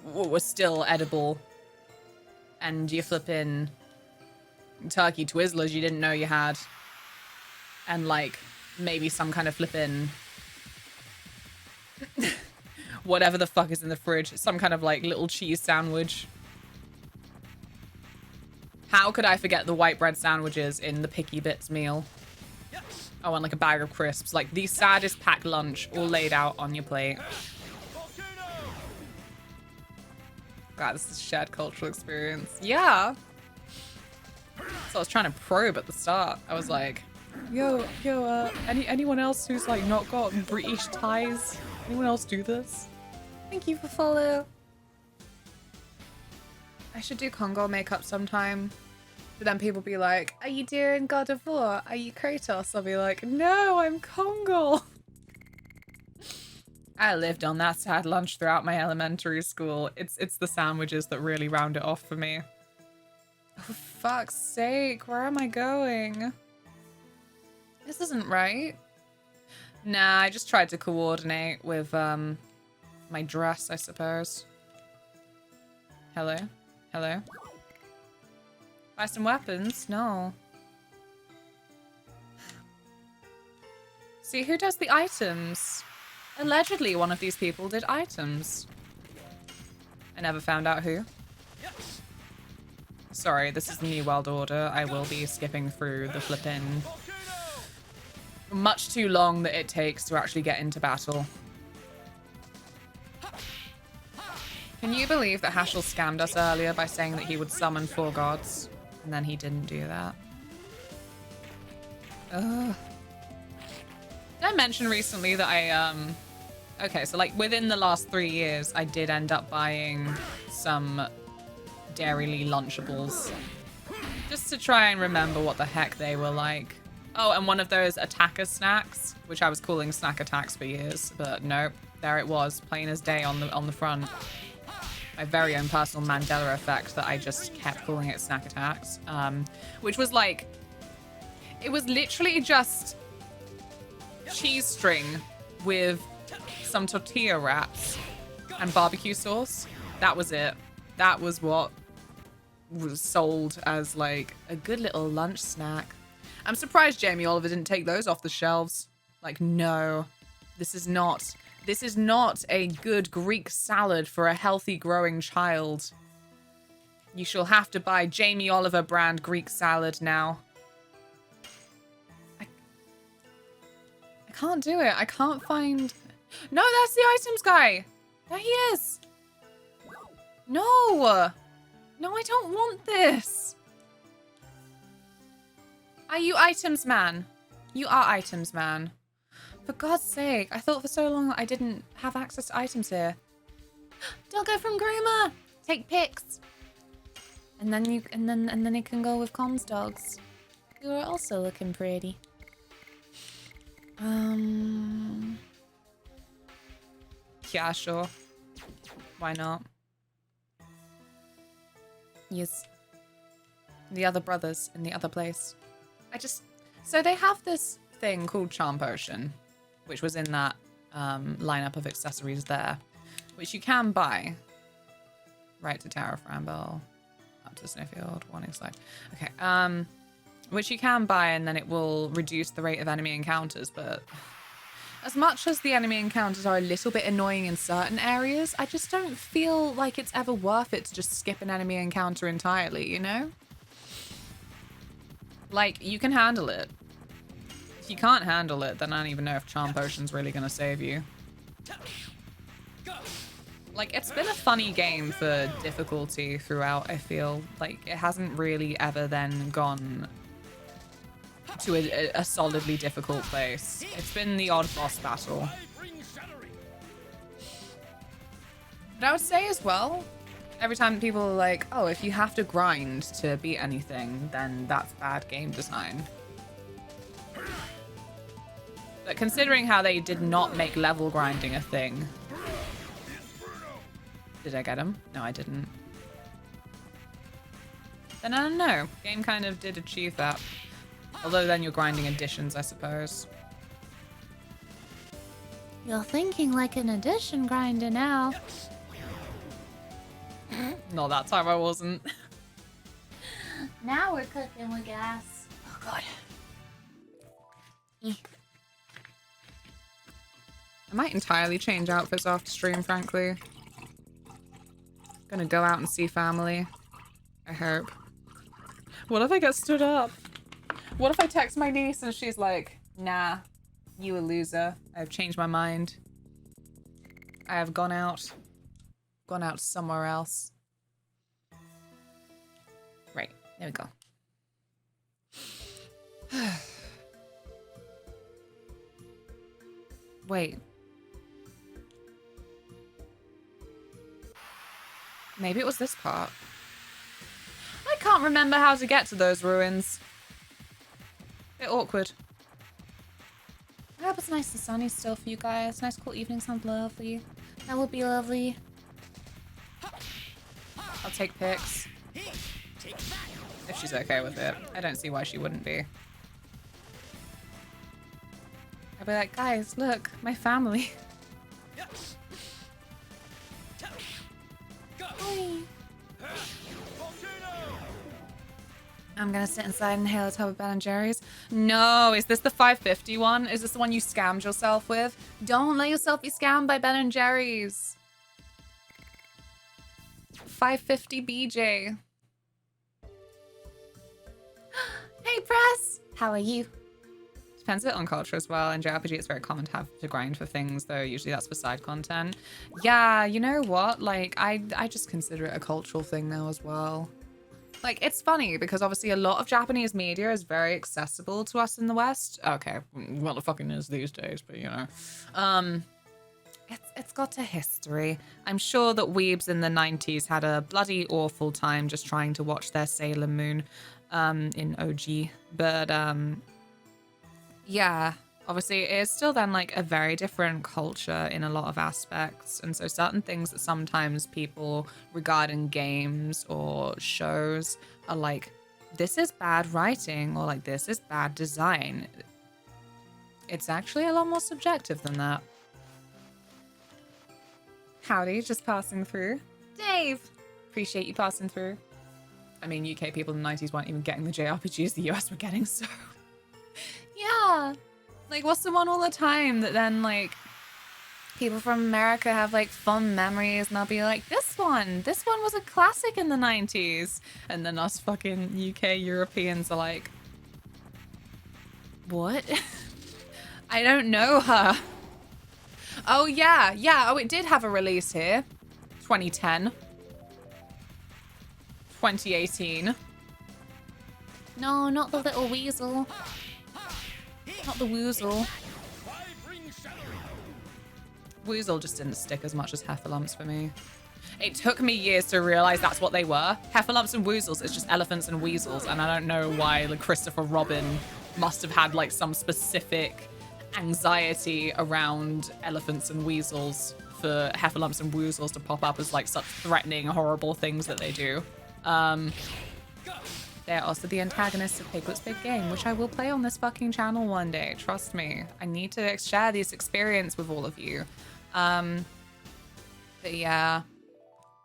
were still edible. And your flippin' turkey Twizzlers you didn't know you had. And like maybe some kind of flippin' whatever the fuck is in the fridge. Some kind of like little cheese sandwich. How could I forget the white bread sandwiches in the Picky Bits meal? Oh, and like a bag of crisps. Like the saddest packed lunch all laid out on your plate. God, this is a shared cultural experience. Yeah. So I was trying to probe at the start. I was like, yo, anyone else who's like not got British ties? Anyone else do this? Thank you for follow. I should do Congo makeup sometime. But then people be like, are you doing God of War? Are you Kratos? I'll be like, no, I'm Congo. I lived on that sad lunch throughout my elementary school. It's the sandwiches that really round it off for me. Oh, for fuck's sake, where am I going? This isn't right. Nah, I just tried to coordinate with my dress, I suppose. Hello? Hello? Buy some weapons? No. See, who does the items? Allegedly, one of these people did items. I never found out who. Sorry, this is the New World Order. I will be skipping through the flippin' much too long that it takes to actually get into battle. Can you believe that Hashel scammed us earlier by saying that he would summon 4 gods? And then he didn't do that. Ugh. Did I mention recently that I, okay, so like within the last 3 years, I did end up buying some Dairyly Lunchables. Just to try and remember what the heck they were like. Oh, and one of those attacker snacks, which I was calling snack attacks for years, but nope, there it was, plain as day on the front. My very own personal Mandela effect that I just kept calling it snack attacks, which was like, it was literally just cheese string with some tortilla wraps and barbecue sauce. That was it. That was what was sold as like a good little lunch snack. I'm surprised Jamie Oliver didn't take those off the shelves. Like, no, this is not a good Greek salad for a healthy growing child. You shall have to buy Jamie Oliver brand Greek salad now. I can't do it. I can't find... No, that's the items guy. There he is. No. No, I don't want this. Are you items man? You are items man. For God's sake, I thought for so long that I didn't have access to items here. Doggo from Groomer! Take pics. And then you can go with comms dogs, who are also looking pretty. Yeah, sure. Why not? Yes. The other brothers in the other place. So they have this thing called Charm Potion, which was in that lineup of accessories there, which you can buy. Right to Tower of Bramble, up to Snowfield, warning slide. Okay, which you can buy, and then it will reduce the rate of enemy encounters, but as much as the enemy encounters are a little bit annoying in certain areas, I just don't feel like it's ever worth it to just skip an enemy encounter entirely, you know? Like, you can handle it. If you can't handle it, then I don't even know if Charm Potion's really gonna save you. Like, it's been a funny game for difficulty throughout, I feel. Like, it hasn't really ever then gone to a solidly difficult place. It's been the odd boss battle. But I would say as well, every time people are like, oh, if you have to grind to beat anything, then that's bad game design. But considering how they did not make level grinding a thing... Did I get him? No, I didn't. Then I don't know. Game kind of did achieve that. Although then you're grinding additions, I suppose. You're thinking like an addition grinder now. Not that time I wasn't. Now we're cooking with gas. Oh god. I might entirely change outfits after stream, frankly. Gonna go out and see family. I hope. What if I get stood up? What if I text my niece and she's like, nah, you a loser. I've changed my mind. I have gone out somewhere else. Right, there we go. Wait. Maybe it was this part. I can't remember how to get to those ruins. Bit awkward. I hope it's nice and sunny still for you guys. Nice cool evening sounds lovely. That would be lovely. I'll take pics. If she's okay with it. I don't see why she wouldn't be. I'd be like, guys, look, my family. I'm gonna sit inside and inhale a tub of Ben & Jerry's. No, is this the 550 one? Is this the one you scammed yourself with? Don't let yourself be scammed by Ben & Jerry's. 550 BJ. Hey, Press! How are you? Depends a bit on culture as well. In JRPG, it's very common to have to grind for things, though usually that's for side content. Yeah, you know what? Like, I just consider it a cultural thing now as well. Like, it's funny because obviously a lot of Japanese media is very accessible to us in the West. Okay, well, it fucking is these days, but you know. It's got a history. I'm sure that weebs in the 90s had a bloody awful time just trying to watch their Sailor Moon in OG. But yeah, obviously it is still then like a very different culture in a lot of aspects. And so certain things that sometimes people regard in games or shows are like, this is bad writing, or like, this is bad design. It's actually a lot more subjective than that. Howdy, just passing through. Dave! Appreciate you passing through. I mean, UK people in the 90s weren't even getting the JRPGs the US were getting, so... yeah! Like, what's the one all the time that then, like, people from America have, like, fond memories and they'll be like, this one was a classic in the 90s. And then us fucking UK Europeans are like, what? I don't know her. Oh, yeah. Oh, it did have a release here. 2010. 2018. No, not the little weasel. Not the woozle. Woozle just didn't stick as much as Heffalumps for me. It took me years to realize that's what they were. Heffalumps and Woozles, it's just elephants and weasels. And I don't know why like Christopher Robin must have had like some specific anxiety around elephants and weasels for Heffalumps and Woozles to pop up as like such threatening, horrible things that they do. They're also the antagonists of Piglet's Big Game, which I will play on this fucking channel one day. Trust me. I need to share this experience with all of you. But yeah.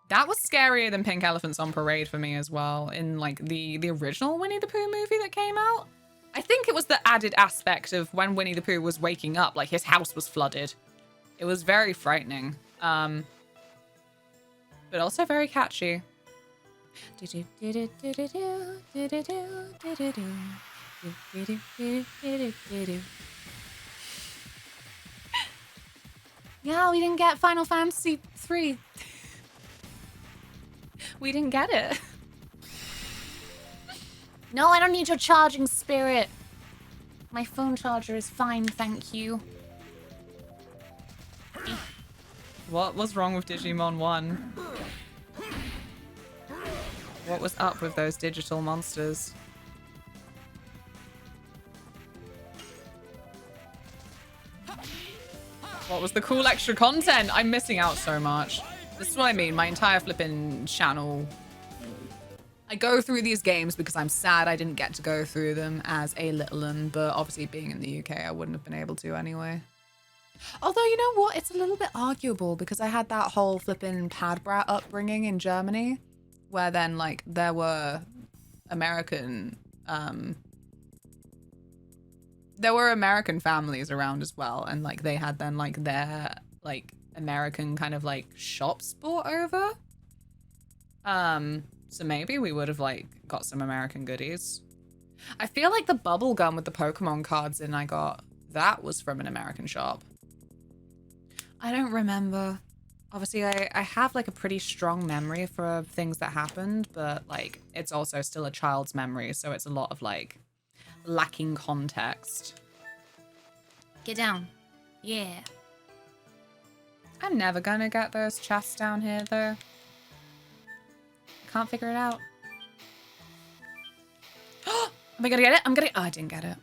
That was scarier than Pink Elephants on Parade for me as well. In like the original Winnie the Pooh movie that came out. I think it was the added aspect of when Winnie the Pooh was waking up, like his house was flooded. It was very frightening. But also very catchy. Yeah, we didn't get Final Fantasy 3. We didn't get it. No, I don't need your charging spirit. My phone charger is fine, thank you. What was wrong with Digimon 1? What was up with those digital monsters? What was the cool extra content? I'm missing out so much. This is what I mean. My entire flipping channel. I go through these games because I'm sad I didn't get to go through them as a little one, but obviously being in the UK, I wouldn't have been able to anyway. Although, you know what? It's a little bit arguable because I had that whole flipping pad brat upbringing in Germany, where then like there were American families around as well, and like they had then like their like American kind of like shops bought over. So maybe we would have like got some American goodies. I feel like the bubble gum with the Pokemon cards in I got, that was from an American shop. I don't remember. Obviously, I have like a pretty strong memory for things that happened, but like it's also still a child's memory, so it's a lot of like lacking context. Get down. Yeah. I'm never gonna get those chests down here though. Can't figure it out. Am I gonna get it? Oh, I didn't get it.